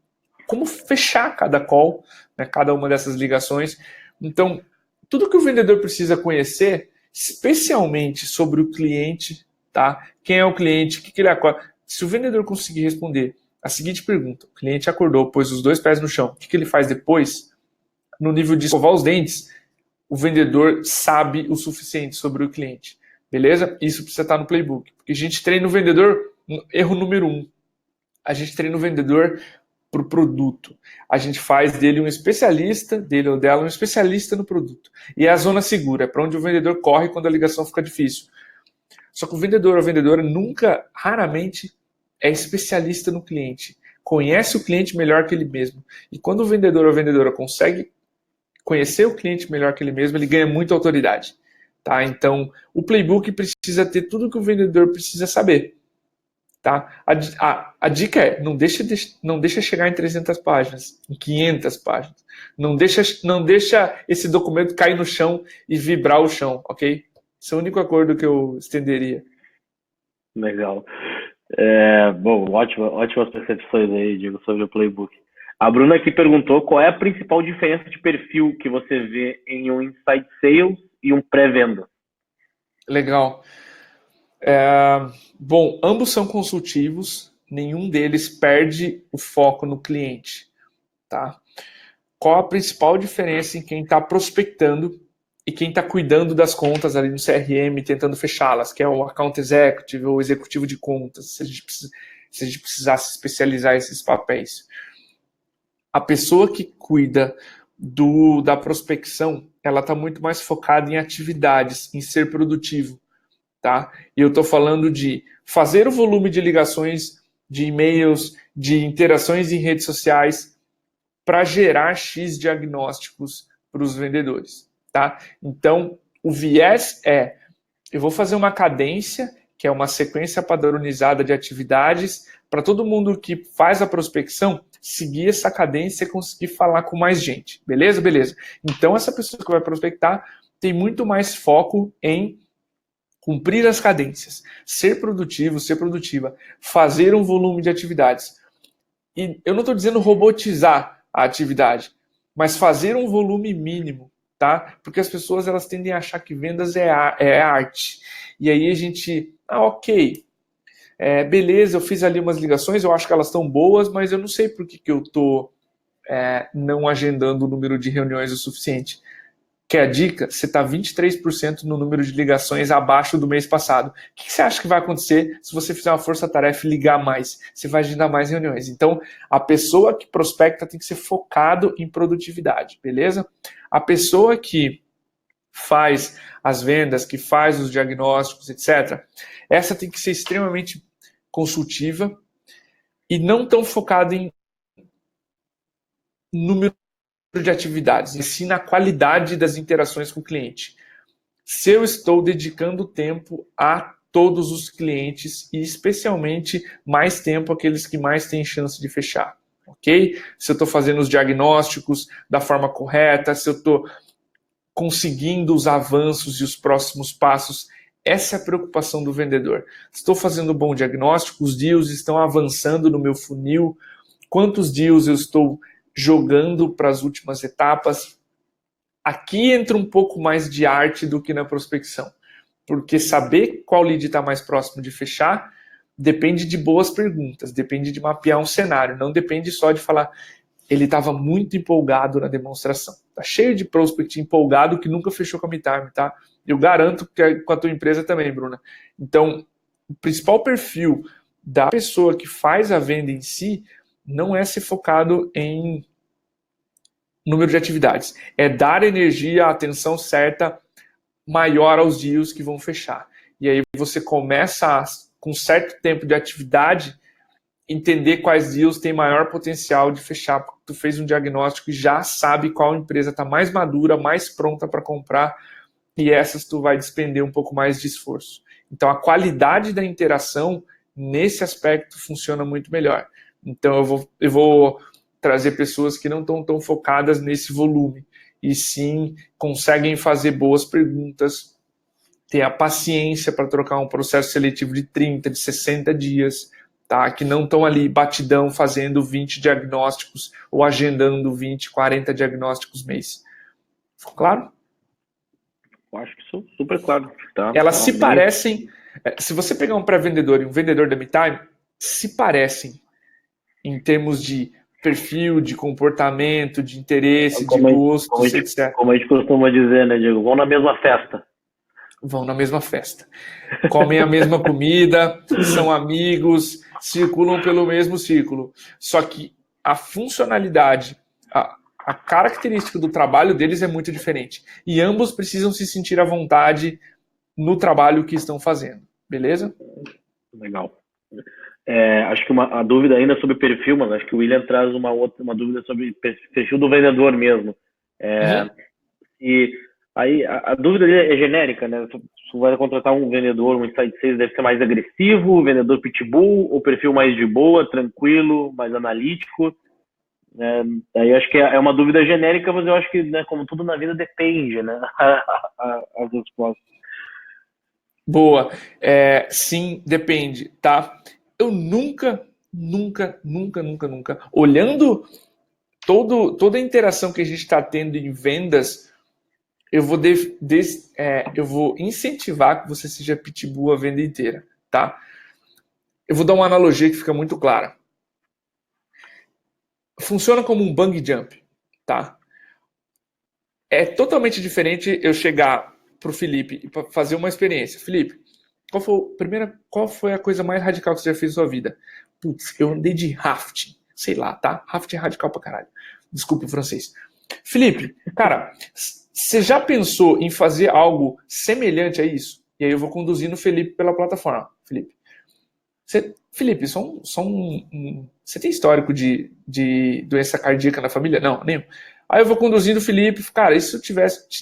fechar cada call, né, cada uma dessas ligações. Então, tudo que o vendedor precisa conhecer, especialmente sobre o cliente, tá? Quem é o cliente, o que ele acorda. Se o vendedor conseguir responder a seguinte pergunta, o cliente acordou, pôs os 2 pés no chão, o que ele faz depois? No nível de escovar os dentes, o vendedor sabe o suficiente sobre o cliente. Beleza? Isso precisa estar no playbook. Porque a gente treina o vendedor, erro número 1. A gente treina o vendedor para o produto. A gente faz dele um especialista, dele ou dela um especialista no produto. E é a zona segura, é para onde o vendedor corre quando a ligação fica difícil. Só que o vendedor ou a vendedora raramente é especialista no cliente. Conhece o cliente melhor que ele mesmo. E quando o vendedor ou a vendedora consegue conhecer o cliente melhor que ele mesmo, ele ganha muita autoridade. Tá? Então, o playbook precisa ter tudo que o vendedor precisa saber. Tá? A dica é, não deixa chegar em 300 páginas, em 500 páginas. Não deixa esse documento cair no chão e vibrar o chão, ok? Esse é o único acordo que eu estenderia. Legal. Bom, ótimas percepções aí, Diego, sobre o playbook. A Bruna aqui perguntou qual é a principal diferença de perfil que você vê em um inside sales e um pré-venda. Legal. Bom, ambos são consultivos, nenhum deles perde o foco no cliente, tá? Qual a principal diferença em quem está prospectando e quem está cuidando das contas ali no CRM, tentando fechá-las, que é o account executive ou executivo de contas, se a gente precisasse especializar esses papéis. A pessoa que cuida da prospecção, ela está muito mais focada em atividades, em ser produtivo, tá? E eu estou falando de fazer o volume de ligações, de e-mails, de interações em redes sociais para gerar X diagnósticos para os vendedores, tá? Então, o viés eu vou fazer uma cadência, que é uma sequência padronizada de atividades, para todo mundo que faz a prospecção seguir essa cadência e conseguir falar com mais gente. Beleza? Beleza. Então, essa pessoa que vai prospectar tem muito mais foco em cumprir as cadências, ser produtivo, ser produtiva, fazer um volume de atividades. E eu não estou dizendo robotizar a atividade, mas fazer um volume mínimo, tá? Porque as pessoas elas tendem a achar que vendas é arte. E aí a gente, ok, beleza, eu fiz ali umas ligações, eu acho que elas estão boas, mas eu não sei por que eu estou não agendando o número de reuniões o suficiente. Quer a dica? Você está 23% no número de ligações abaixo do mês passado. O que você acha que vai acontecer se você fizer uma força-tarefa e ligar mais? Você vai agendar mais reuniões. Então, a pessoa que prospecta tem que ser focado em produtividade, beleza? A pessoa que faz as vendas, que faz os diagnósticos, etc., essa tem que ser extremamente consultiva e não tão focada em número de atividades, e sim na qualidade das interações com o cliente. Se eu estou dedicando tempo a todos os clientes e especialmente mais tempo àqueles que mais têm chance de fechar, ok? Se eu estou fazendo os diagnósticos da forma correta, se eu estou conseguindo os avanços e os próximos passos, essa é a preocupação do vendedor. Estou fazendo bom diagnóstico, os deals estão avançando no meu funil, quantos deals eu estou jogando para as últimas etapas. Aqui entra um pouco mais de arte do que na prospecção, porque saber qual lead está mais próximo de fechar depende de boas perguntas, depende de mapear um cenário, não depende só de falar ele estava muito empolgado na demonstração. Tá cheio de prospect empolgado que nunca fechou com a MeTime, tá? Eu garanto que é com a tua empresa também, Bruna. Então, o principal perfil da pessoa que faz a venda em si não é ser focado em número de atividades. É dar energia, a atenção certa maior aos deals que vão fechar. E aí você começa, com certo tempo de atividade, entender quais deals têm maior potencial de fechar. Porque tu fez um diagnóstico e já sabe qual empresa está mais madura, mais pronta para comprar, e essas tu vai despender um pouco mais de esforço. Então a qualidade da interação nesse aspecto funciona muito melhor. Então eu vou trazer pessoas que não estão tão focadas nesse volume, e sim conseguem fazer boas perguntas, ter a paciência para trocar um processo seletivo de 30, de 60 dias, tá? Que não estão ali batidão fazendo 20 diagnósticos ou agendando 20, 40 diagnósticos mês. Ficou claro? Eu acho que isso super claro. Tá? Elas se parecem, se você pegar um pré-vendedor e um vendedor da MeTime, se parecem em termos de perfil, de comportamento, de interesse, de gostos, etc. Como a gente costuma dizer, né, Diego? Vão na mesma festa. Vão na mesma festa. Comem a mesma comida, são amigos, circulam pelo mesmo círculo. Só que a funcionalidade, a característica do trabalho deles é muito diferente. E ambos precisam se sentir à vontade no trabalho que estão fazendo. Beleza? Legal. Acho que a dúvida ainda sobre perfil, mas acho que o William traz uma dúvida sobre perfil do vendedor mesmo. E aí a dúvida dele é genérica, né? Se vai contratar um vendedor, um inside sales, deve ser mais agressivo, vendedor pitbull, ou perfil mais de boa, tranquilo, mais analítico. Aí acho que é uma dúvida genérica, mas eu acho que, né, como tudo na vida, depende, né? As respostas. Boa. Sim, depende, tá? Eu nunca, olhando toda a interação que a gente está tendo em vendas, eu vou incentivar que você seja pitbull a venda inteira, tá? Eu vou dar uma analogia que fica muito clara. Funciona como um bungee jump, tá? É totalmente diferente eu chegar pro Felipe e fazer uma experiência. Felipe, qual foi a coisa mais radical que você já fez na sua vida? Putz, eu andei de rafting. Sei lá, tá? Rafting é radical pra caralho. Desculpa o francês. Felipe, cara, você já pensou em fazer algo semelhante a isso? E aí eu vou conduzindo o Felipe pela plataforma. Felipe, você tem histórico de doença cardíaca na família? Não, nenhum. Aí eu vou conduzindo o Felipe, cara, e se eu te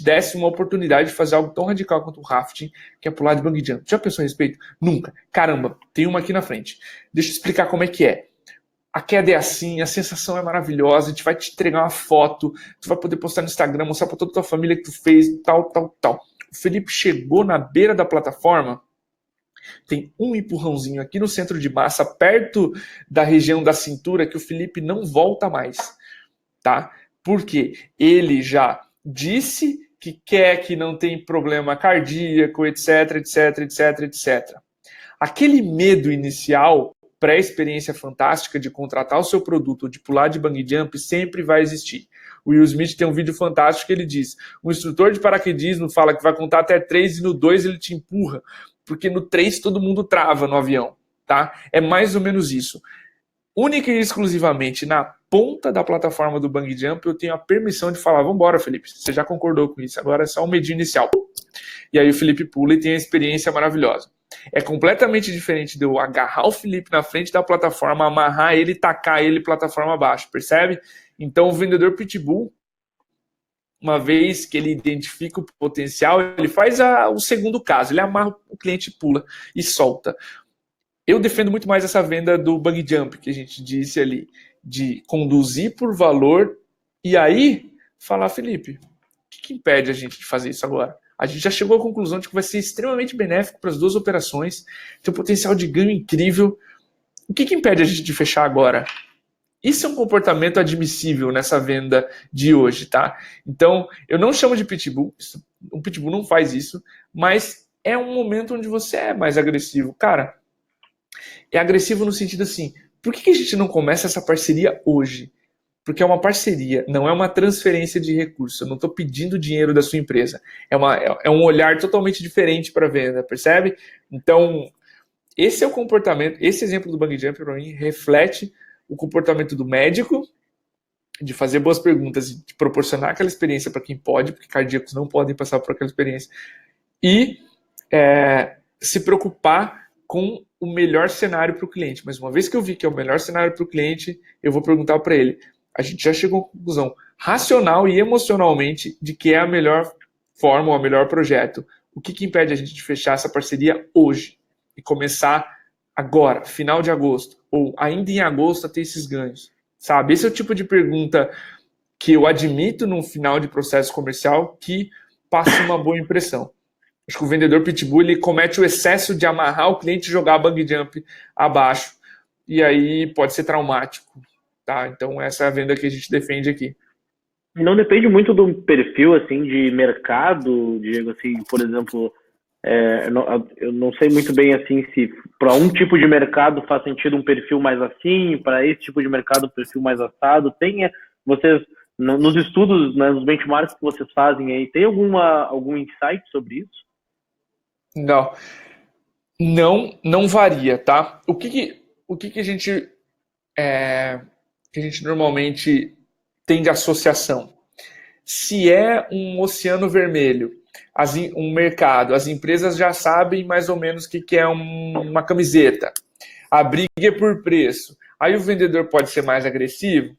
desse uma oportunidade de fazer algo tão radical quanto o rafting, que é pular de bungee jump? Já pensou a respeito? Nunca. Caramba, tem uma aqui na frente. Deixa eu explicar como é que é. A queda é assim, a sensação é maravilhosa, a gente vai te entregar uma foto, tu vai poder postar no Instagram, mostrar pra toda a tua família que tu fez, tal. O Felipe chegou na beira da plataforma, tem um empurrãozinho aqui no centro de massa, perto da região da cintura, que o Felipe não volta mais, tá? Porque ele já disse que quer, que não tem problema cardíaco, etc. Aquele medo inicial, pré-experiência fantástica de contratar o seu produto, de pular de bungee jump, sempre vai existir. O Will Smith tem um vídeo fantástico que ele diz: o instrutor de paraquedismo fala que vai contar até 3 e no 2 ele te empurra, porque no 3 todo mundo trava no avião, tá? É mais ou menos isso. Única e exclusivamente na ponta da plataforma do bungee jump eu tenho a permissão de falar: vambora, Felipe, você já concordou com isso, agora é só um medinho inicial. E aí o Felipe pula e tem a experiência maravilhosa. É completamente diferente de eu agarrar o Felipe na frente da plataforma, amarrar ele e tacar ele plataforma abaixo, percebe? Então o vendedor pitbull, uma vez que ele identifica o potencial, ele faz o segundo caso, ele amarra o cliente, pula e solta. Eu defendo muito mais essa venda do bungee jump, que a gente disse ali, de conduzir por valor e aí falar: Felipe, o que impede a gente de fazer isso agora? A gente já chegou à conclusão de que vai ser extremamente benéfico para as duas operações, tem um potencial de ganho incrível. O que impede a gente de fechar agora? Isso é um comportamento admissível nessa venda de hoje, tá? Então, eu não chamo de pitbull, um pitbull não faz isso, mas é um momento onde você é mais agressivo. Cara, é agressivo no sentido assim, por que a gente não começa essa parceria hoje? Porque é uma parceria, não é uma transferência de recursos. Eu não estou pedindo dinheiro da sua empresa. É um olhar totalmente diferente para a venda, percebe? Então, esse é o comportamento, esse exemplo do bungee jump para mim reflete o comportamento do médico, de fazer boas perguntas e de proporcionar aquela experiência para quem pode, porque cardíacos não podem passar por aquela experiência, e se preocupar com o melhor cenário para o cliente. Mas uma vez que eu vi que é o melhor cenário para o cliente, eu vou perguntar para ele: a gente já chegou à conclusão racional e emocionalmente de que é a melhor forma, ou o melhor projeto. O que impede a gente de fechar essa parceria hoje e começar agora, final de agosto, ou ainda em agosto, a ter esses ganhos? Sabe? Esse é o tipo de pergunta que eu admito num final de processo comercial que passa uma boa impressão. Acho que o vendedor pitbull ele comete o excesso de amarrar o cliente e jogar a bungee jump abaixo, e aí pode ser traumático. Tá? Então essa é a venda que a gente defende aqui. Não depende muito do perfil assim de mercado, Diego, assim, por exemplo, eu não sei muito bem assim se para um tipo de mercado faz sentido um perfil mais assim, para esse tipo de mercado um perfil mais assado. Vocês nos estudos, né, nos benchmarks que vocês fazem aí, tem algum insight sobre isso? Não varia, tá? O que a gente normalmente tem de associação? Se é um oceano vermelho, um mercado, as empresas já sabem mais ou menos o que é uma camiseta. A briga é por preço. Aí o vendedor pode ser mais agressivo?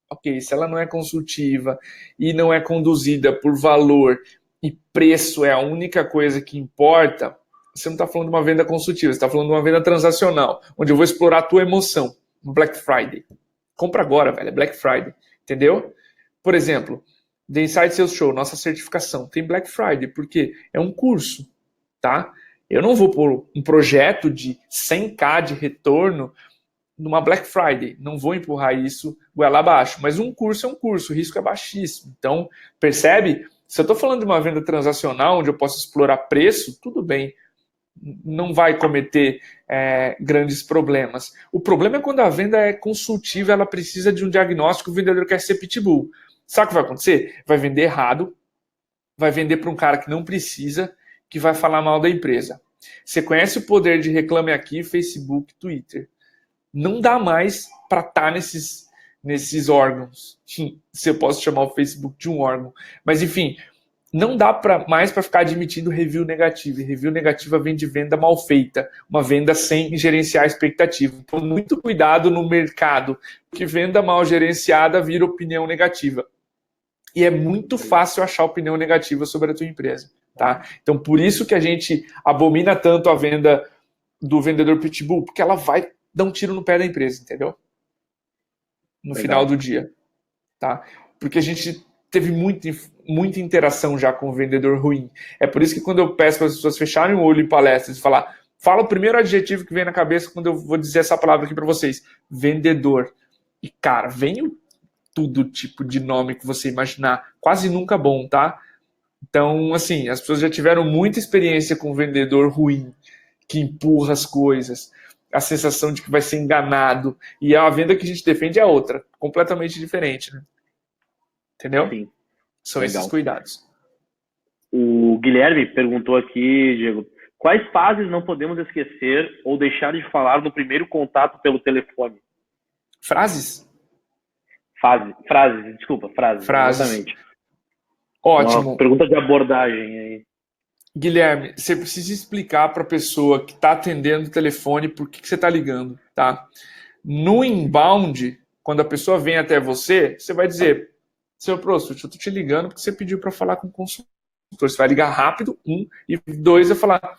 Ok, se ela não é consultiva e não é conduzida por valor e preço é a única coisa que importa, você não está falando de uma venda consultiva, você está falando de uma venda transacional, onde eu vou explorar a tua emoção. Black Friday. Compra agora, velho, é Black Friday. Entendeu? Por exemplo, The Inside Sales Show, nossa certificação, tem Black Friday, porque é um curso, tá? Eu não vou pôr um projeto de 100k de retorno numa Black Friday, não vou empurrar isso goela abaixo, mas um curso é um curso, o risco é baixíssimo. Então, percebe? Se eu estou falando de uma venda transacional, onde eu posso explorar preço, tudo bem, não vai cometer grandes problemas. O problema é quando a venda é consultiva, ela precisa de um diagnóstico, o vendedor quer ser pitbull. Sabe o que vai acontecer? Vai vender errado, vai vender para um cara que não precisa, que vai falar mal da empresa. Você conhece o poder de Reclame Aqui, Facebook, Twitter. Não dá mais para estar nesses órgãos. Se eu posso chamar o Facebook de um órgão. Mas, enfim, não dá mais para ficar admitindo review negativo. E review negativa vem de venda mal feita, uma venda sem gerenciar a expectativa. Então, muito cuidado no mercado, porque venda mal gerenciada vira opinião negativa. E é muito fácil achar opinião negativa sobre a tua empresa. Tá? Então, por isso que a gente abomina tanto a venda do vendedor pitbull, porque ela vai dar um tiro no pé da empresa, entendeu? No final do dia. Tá? Porque a gente teve muita interação já com o vendedor ruim. É por isso que quando eu peço para as pessoas fecharem o olho em palestras e falar, fala o primeiro adjetivo que vem na cabeça quando eu vou dizer essa palavra aqui para vocês. Vendedor. E, cara, vem tudo tipo de nome que você imaginar. Quase nunca bom, tá? Então, assim, as pessoas já tiveram muita experiência com o vendedor ruim, que empurra as coisas, a sensação de que vai ser enganado. E a venda que a gente defende é outra, completamente diferente, né? Entendeu? Sim. São Legal. esses cuidados. O Guilherme perguntou aqui, Diego, quais fases não podemos esquecer ou deixar de falar no primeiro contato pelo telefone? Frases? Frases, exatamente. Ótimo. Uma pergunta de abordagem aí. Guilherme, você precisa explicar para a pessoa que está atendendo o telefone por que você está ligando, tá? No inbound, quando a pessoa vem até você, você vai dizer, seu prospect, eu estou te ligando porque você pediu para falar com o consultor. Você vai ligar rápido, e dois, vai falar,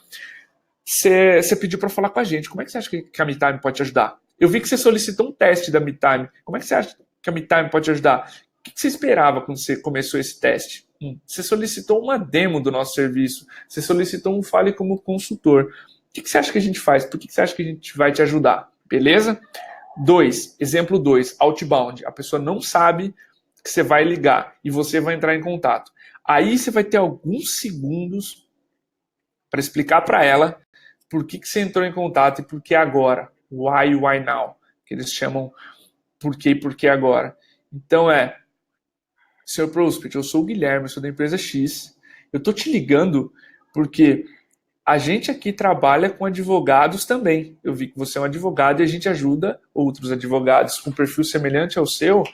você pediu para falar com a gente, como é que você acha que a MeTime pode te ajudar? Eu vi que você solicitou um teste da MeTime, como é que você acha que a MeTime pode te ajudar? O que você esperava quando você começou esse teste? Você solicitou uma demo do nosso serviço, você solicitou um Fale como consultor. O que você acha que a gente faz? Por que você acha que a gente vai te ajudar? Beleza? Exemplo 2, outbound. A pessoa não sabe que você vai ligar e você vai entrar em contato. Aí você vai ter alguns segundos para explicar para ela por que você entrou em contato e por que agora. Why now? Que eles chamam por quê e por que agora. Então Sr. Prospect, eu sou o Guilherme, eu sou da empresa X. Eu estou te ligando porque a gente aqui trabalha com advogados também. Eu vi que você é um advogado e a gente ajuda outros advogados com perfil semelhante ao seu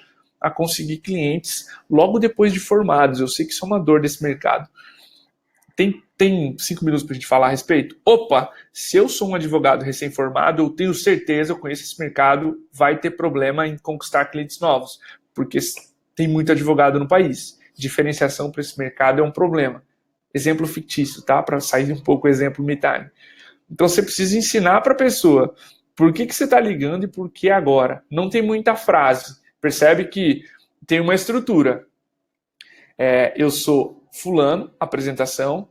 a conseguir clientes logo depois de formados. Eu sei que isso é uma dor desse mercado. Tem 5 minutos para a gente falar a respeito? Opa, se eu sou um advogado recém-formado, eu tenho certeza, eu conheço esse mercado, vai ter problema em conquistar clientes novos, porque tem muito advogado no país. Diferenciação para esse mercado é um problema. Exemplo fictício, tá? Para sair um pouco o exemplo MeTime. Então você precisa ensinar para a pessoa por que você está ligando e por que agora. Não tem muita frase. Percebe que tem uma estrutura. Eu sou fulano, apresentação.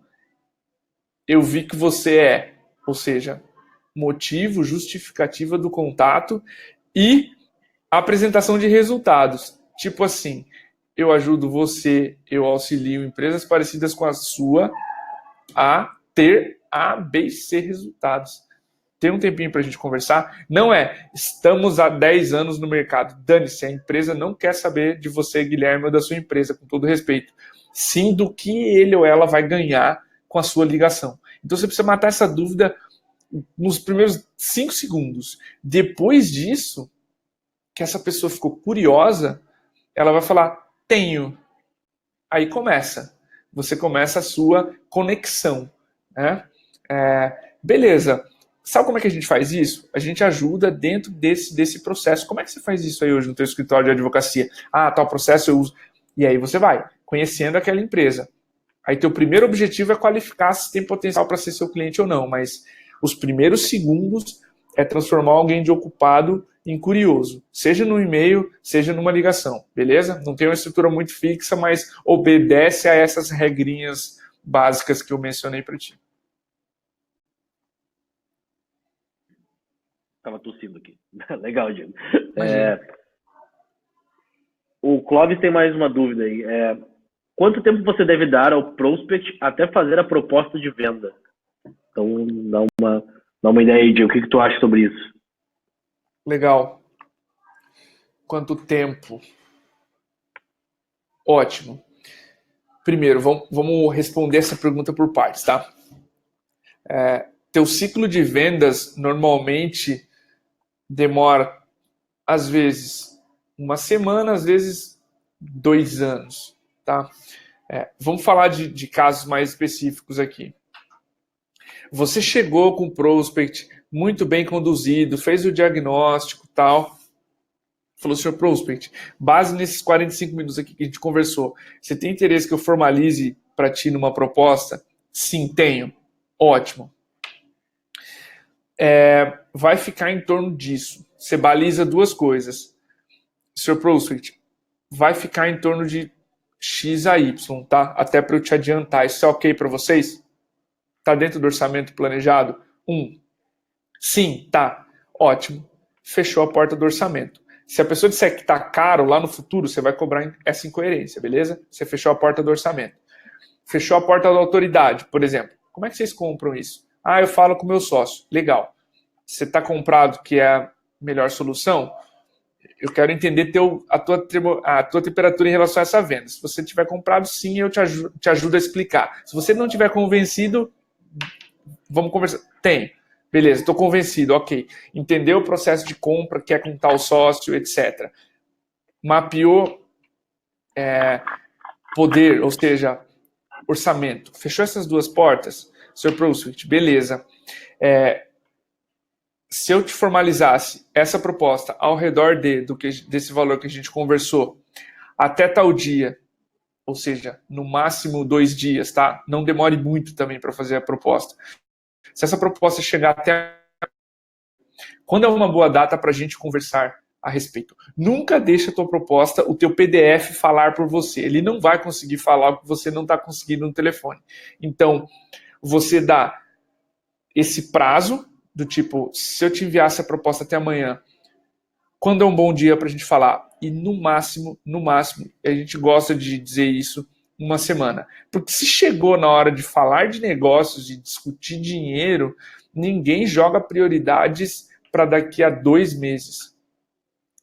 Eu vi que você ou seja, motivo, justificativa do contato e apresentação de resultados. Tipo assim, eu ajudo você, eu auxilio empresas parecidas com a sua a ter A, B e C resultados. Tem um tempinho para a gente conversar. Não estamos há 10 anos no mercado. Dane-se, a empresa não quer saber de você, Guilherme, ou da sua empresa, com todo respeito. Sim do que ele ou ela vai ganhar com a sua ligação. Então você precisa matar essa dúvida nos primeiros 5 segundos. Depois disso, que essa pessoa ficou curiosa, ela vai falar, tenho. Aí começa. Você começa a sua conexão. Né? Beleza. Sabe como é que a gente faz isso? A gente ajuda dentro desse processo. Como é que você faz isso aí hoje no teu escritório de advocacia? Tal processo eu uso. E aí você vai conhecendo aquela empresa. Aí teu primeiro objetivo é qualificar se tem potencial para ser seu cliente ou não, mas os primeiros segundos é transformar alguém de ocupado em curioso, seja no e-mail, seja numa ligação, beleza? Não tem uma estrutura muito fixa, mas obedece a essas regrinhas básicas que eu mencionei para ti. Estava tossindo aqui. Legal, Diego. Imagina. O Clóvis tem mais uma dúvida aí. quanto tempo você deve dar ao prospect até fazer a proposta de venda? Então, dá uma ideia aí de o que tu acha sobre isso. Legal. Quanto tempo? Ótimo. Primeiro, vamos responder essa pergunta por partes, tá? Teu ciclo de vendas normalmente demora, às vezes, uma semana, às vezes, 2 anos, tá? Vamos falar de casos mais específicos aqui. Você chegou com o prospect muito bem conduzido, fez o diagnóstico e tal. Falou, senhor prospect, base nesses 45 minutos aqui que a gente conversou, você tem interesse que eu formalize para ti numa proposta? Sim, tenho. Ótimo. Vai ficar em torno disso. Você baliza 2 coisas. Senhor prospect, vai ficar em torno de X a Y, tá? Até para eu te adiantar. Isso é ok para vocês? Tá dentro do orçamento planejado? 1. Sim, tá. Ótimo. Fechou a porta do orçamento. Se a pessoa disser que tá caro, lá no futuro você vai cobrar essa incoerência, beleza? Você fechou a porta do orçamento. Fechou a porta da autoridade, por exemplo. Como é que vocês compram isso? Eu falo com o meu sócio. Legal. Você está comprado que é a melhor solução? Eu quero entender a tua temperatura em relação a essa venda. Se você tiver comprado, sim, eu te ajudo a explicar. Se você não tiver convencido, vamos conversar. Tem. Beleza, estou convencido, ok. Entendeu o processo de compra, quer com tal sócio, etc. Mapeou poder, ou seja, orçamento. Fechou essas 2 portas? Sr. prospect, beleza. Se eu te formalizasse essa proposta ao redor desse valor que a gente conversou, até tal dia, ou seja, no máximo 2 dias, tá? Não demore muito também para fazer a proposta. Se essa proposta chegar até... Quando é uma boa data para a gente conversar a respeito? Nunca deixa a tua proposta, o teu PDF falar por você. Ele não vai conseguir falar o que você não está conseguindo no telefone. Então, você dá esse prazo do tipo, se eu te enviasse a proposta até amanhã, quando é um bom dia para a gente falar? E no máximo, a gente gosta de dizer isso, 1 semana. Porque se chegou na hora de falar de negócios, de discutir dinheiro, ninguém joga prioridades para daqui a 2 meses.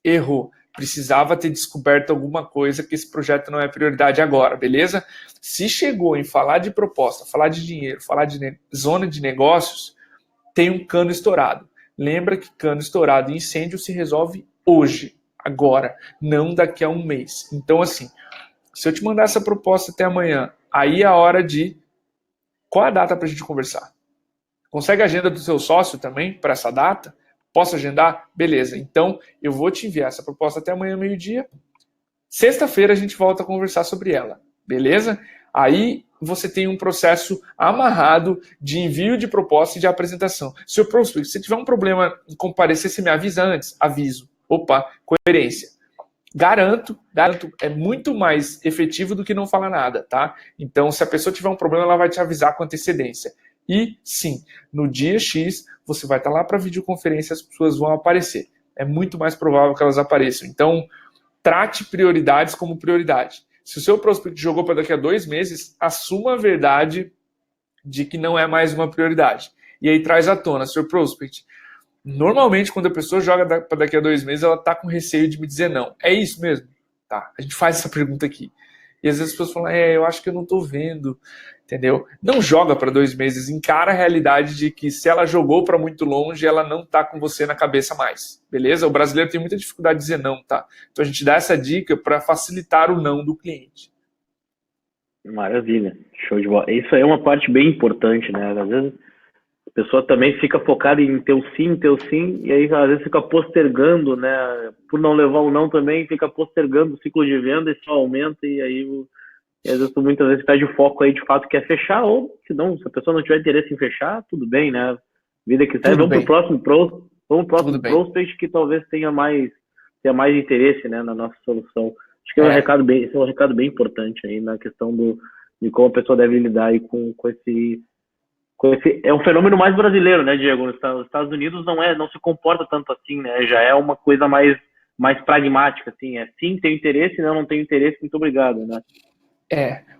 Errou. Precisava ter descoberto alguma coisa que esse projeto não é prioridade agora, beleza? Se chegou em falar de proposta, falar de dinheiro, falar de zona de negócios, tem um cano estourado. Lembra que cano estourado e incêndio se resolve hoje, agora, não daqui a 1 mês. Então, assim, se eu te mandar essa proposta até amanhã, aí é a hora de... Qual é a data para a gente conversar? Consegue a agenda do seu sócio também para essa data? Posso agendar? Beleza. Então, eu vou te enviar essa proposta até amanhã, meio-dia. Sexta-feira a gente volta a conversar sobre ela. Beleza? Aí você tem um processo amarrado de envio de proposta e de apresentação. Sr. prospect, se tiver um problema em comparecer, você me avisa antes? Aviso. Opa, coerência. Garanto, é muito mais efetivo do que não falar nada, tá? Então, se a pessoa tiver um problema, ela vai te avisar com antecedência. E, sim, no dia X, você vai estar lá para videoconferência, as pessoas vão aparecer. É muito mais provável que elas apareçam. Então, trate prioridades como prioridade. Se o seu prospect jogou para daqui a 2 meses, assuma a verdade de que não é mais uma prioridade. E aí traz à tona, Sr. prospect, normalmente quando a pessoa joga para daqui a 2 meses, ela está com receio de me dizer não. É isso mesmo? Tá, a gente faz essa pergunta aqui. E às vezes as pessoas falam, eu acho que eu não estou vendo, entendeu? Não joga para 2 meses, encara a realidade de que se ela jogou para muito longe, ela não está com você na cabeça mais, beleza? O brasileiro tem muita dificuldade de dizer não, tá? Então a gente dá essa dica para facilitar o não do cliente. Maravilha, show de bola. Isso aí é uma parte bem importante, né? Às vezes a pessoa também fica focada em ter o sim, e aí às vezes fica postergando, né? Por não levar o não também, fica postergando o ciclo de venda e só aumenta, e aí e às vezes muitas vezes perde o foco aí de fato quer fechar, ou se não, se a pessoa não tiver interesse em fechar, tudo bem, né? Vida que segue, vamos pro próximo prospect que talvez tenha mais interesse, né, na nossa solução. Acho que esse é um recado bem importante aí na questão de como a pessoa deve lidar aí com esse é um fenômeno mais brasileiro, né, Diego? Nos Estados Unidos não se comporta tanto assim, né? Já é uma coisa mais pragmática, assim. Sim, tenho interesse, não tenho interesse, muito obrigado, né?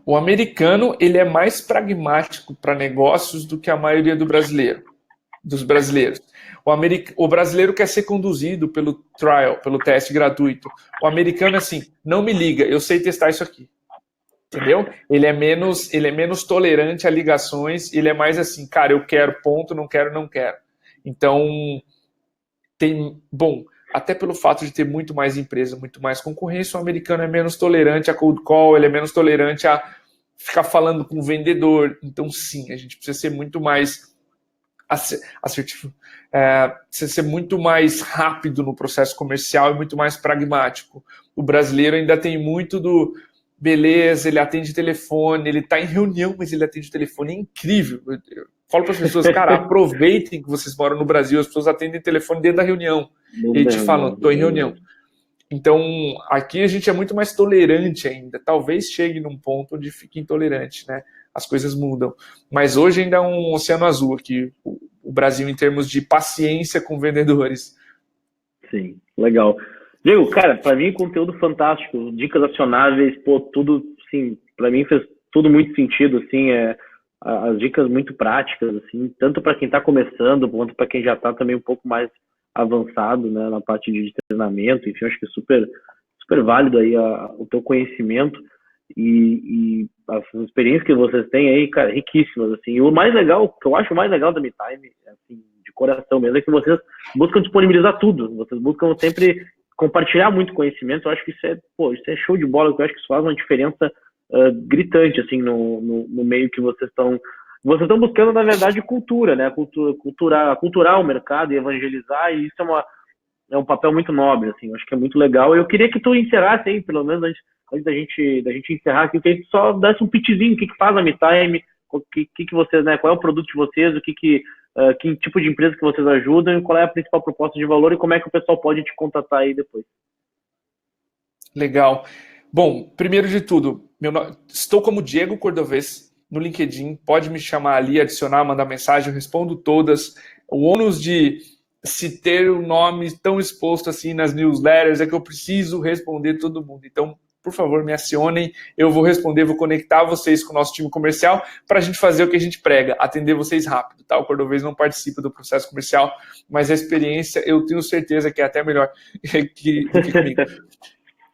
O americano, ele é mais pragmático para negócios do que a maioria dos brasileiros. O brasileiro quer ser conduzido pelo trial, pelo teste gratuito. O americano é assim, não me liga, eu sei testar isso aqui. Entendeu? Ele é menos tolerante a ligações, ele é mais assim, cara, eu quero, ponto, não quero, não quero. Então, até pelo fato de ter muito mais empresa, muito mais concorrência, o americano é menos tolerante a cold call, ele é menos tolerante a ficar falando com o vendedor. Então, sim, a gente precisa ser muito mais assertivo, precisa ser muito mais rápido no processo comercial e muito mais pragmático. O brasileiro ainda tem muito beleza, ele atende telefone, ele está em reunião, mas ele atende telefone, é incrível. Eu falo para as pessoas, cara, aproveitem que vocês moram no Brasil, as pessoas atendem telefone dentro da reunião, e te falam, estou em reunião. Então, aqui a gente é muito mais tolerante ainda, talvez chegue num ponto onde fique intolerante, né? As coisas mudam, mas hoje ainda é um oceano azul aqui, o Brasil, em termos de paciência com vendedores. Sim, legal. Diego, cara, para mim conteúdo fantástico, dicas acionáveis, tudo, sim, para mim fez tudo muito sentido, assim, as dicas muito práticas, assim, tanto para quem está começando, quanto para quem já está também um pouco mais avançado, né, na parte de treinamento, enfim, acho que é super, super válido aí o teu conhecimento e as experiências que vocês têm aí, cara, riquíssimas, assim, e o mais legal, o que eu acho mais legal da MeTime, assim, de coração mesmo, é que vocês buscam disponibilizar tudo, vocês buscam sempre compartilhar muito conhecimento. Eu acho que isso é show de bola, eu acho que isso faz uma diferença gritante, assim, no meio que vocês estão buscando, na verdade, cultura, né, culturar o mercado e evangelizar, e isso é um papel muito nobre, assim, eu acho que é muito legal. Eu queria que tu encerrasse aí, pelo menos antes da gente encerrar aqui, que tu só desse um pitchzinho, o que faz a MeTime, que vocês, né, qual é o produto de vocês, que tipo de empresa que vocês ajudam, e qual é a principal proposta de valor e como é que o pessoal pode te contatar aí depois. Legal. Bom, primeiro de tudo, estou como Diego Cordovez no LinkedIn, pode me chamar ali, adicionar, mandar mensagem, eu respondo todas. O ônus de se ter o nome tão exposto assim nas newsletters é que eu preciso responder todo mundo. Então, por favor, me acionem, eu vou responder, vou conectar vocês com o nosso time comercial para a gente fazer o que a gente prega, atender vocês rápido, tá? O Cordovez não participa do processo comercial, mas a experiência eu tenho certeza que é até melhor do que comigo.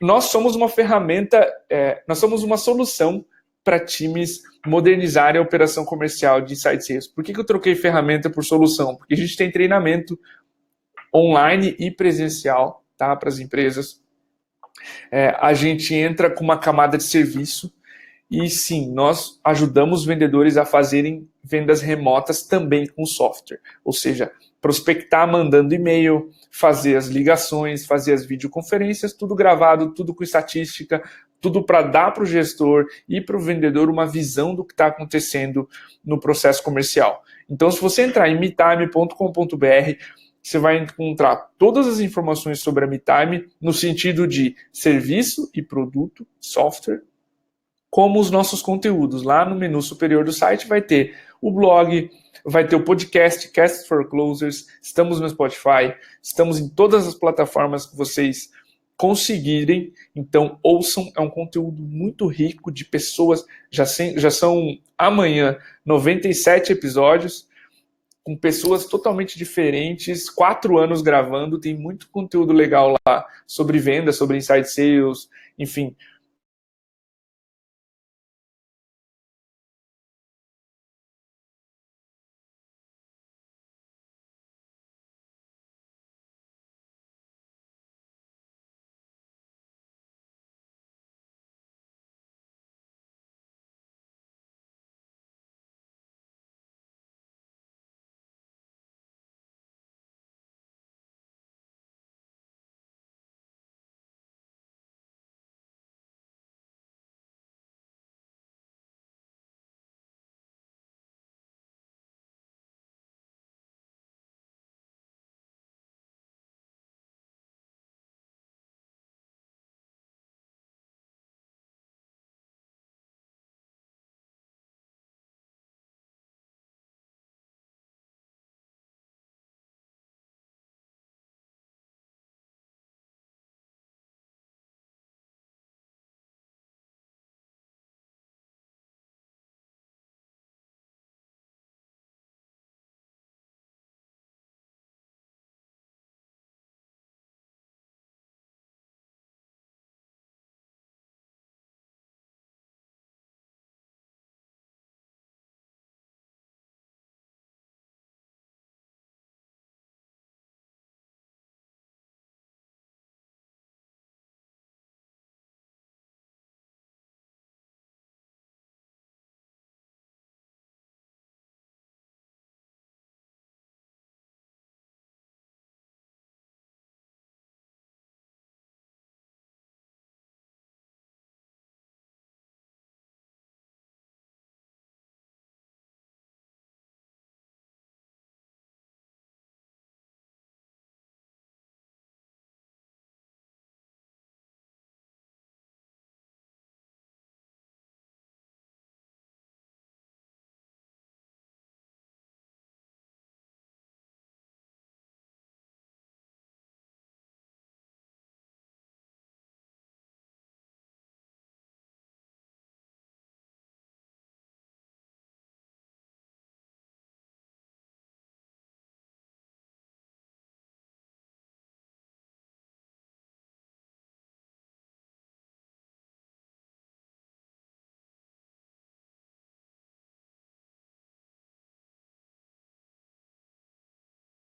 Nós somos uma ferramenta, nós somos uma solução para times modernizarem a operação comercial de Inside Sales. Por que eu troquei ferramenta por solução? Porque a gente tem treinamento online e presencial, tá, para as empresas. A gente entra com uma camada de serviço e sim, nós ajudamos vendedores a fazerem vendas remotas também com software, ou seja, prospectar mandando e-mail, fazer as ligações, fazer as videoconferências, tudo gravado, tudo com estatística, tudo para dar para o gestor e para o vendedor uma visão do que está acontecendo no processo comercial. Então, se você entrar em metime.com.br, você vai encontrar todas as informações sobre a MeTime no sentido de serviço e produto, software, como os nossos conteúdos. Lá no menu superior do site vai ter o blog, vai ter o podcast, Cast for Closers, estamos no Spotify, estamos em todas as plataformas que vocês conseguirem, então ouçam, é um conteúdo muito rico de pessoas, já são amanhã 97 episódios, com pessoas totalmente diferentes, 4 anos gravando, tem muito conteúdo legal lá sobre venda, sobre inside sales, enfim,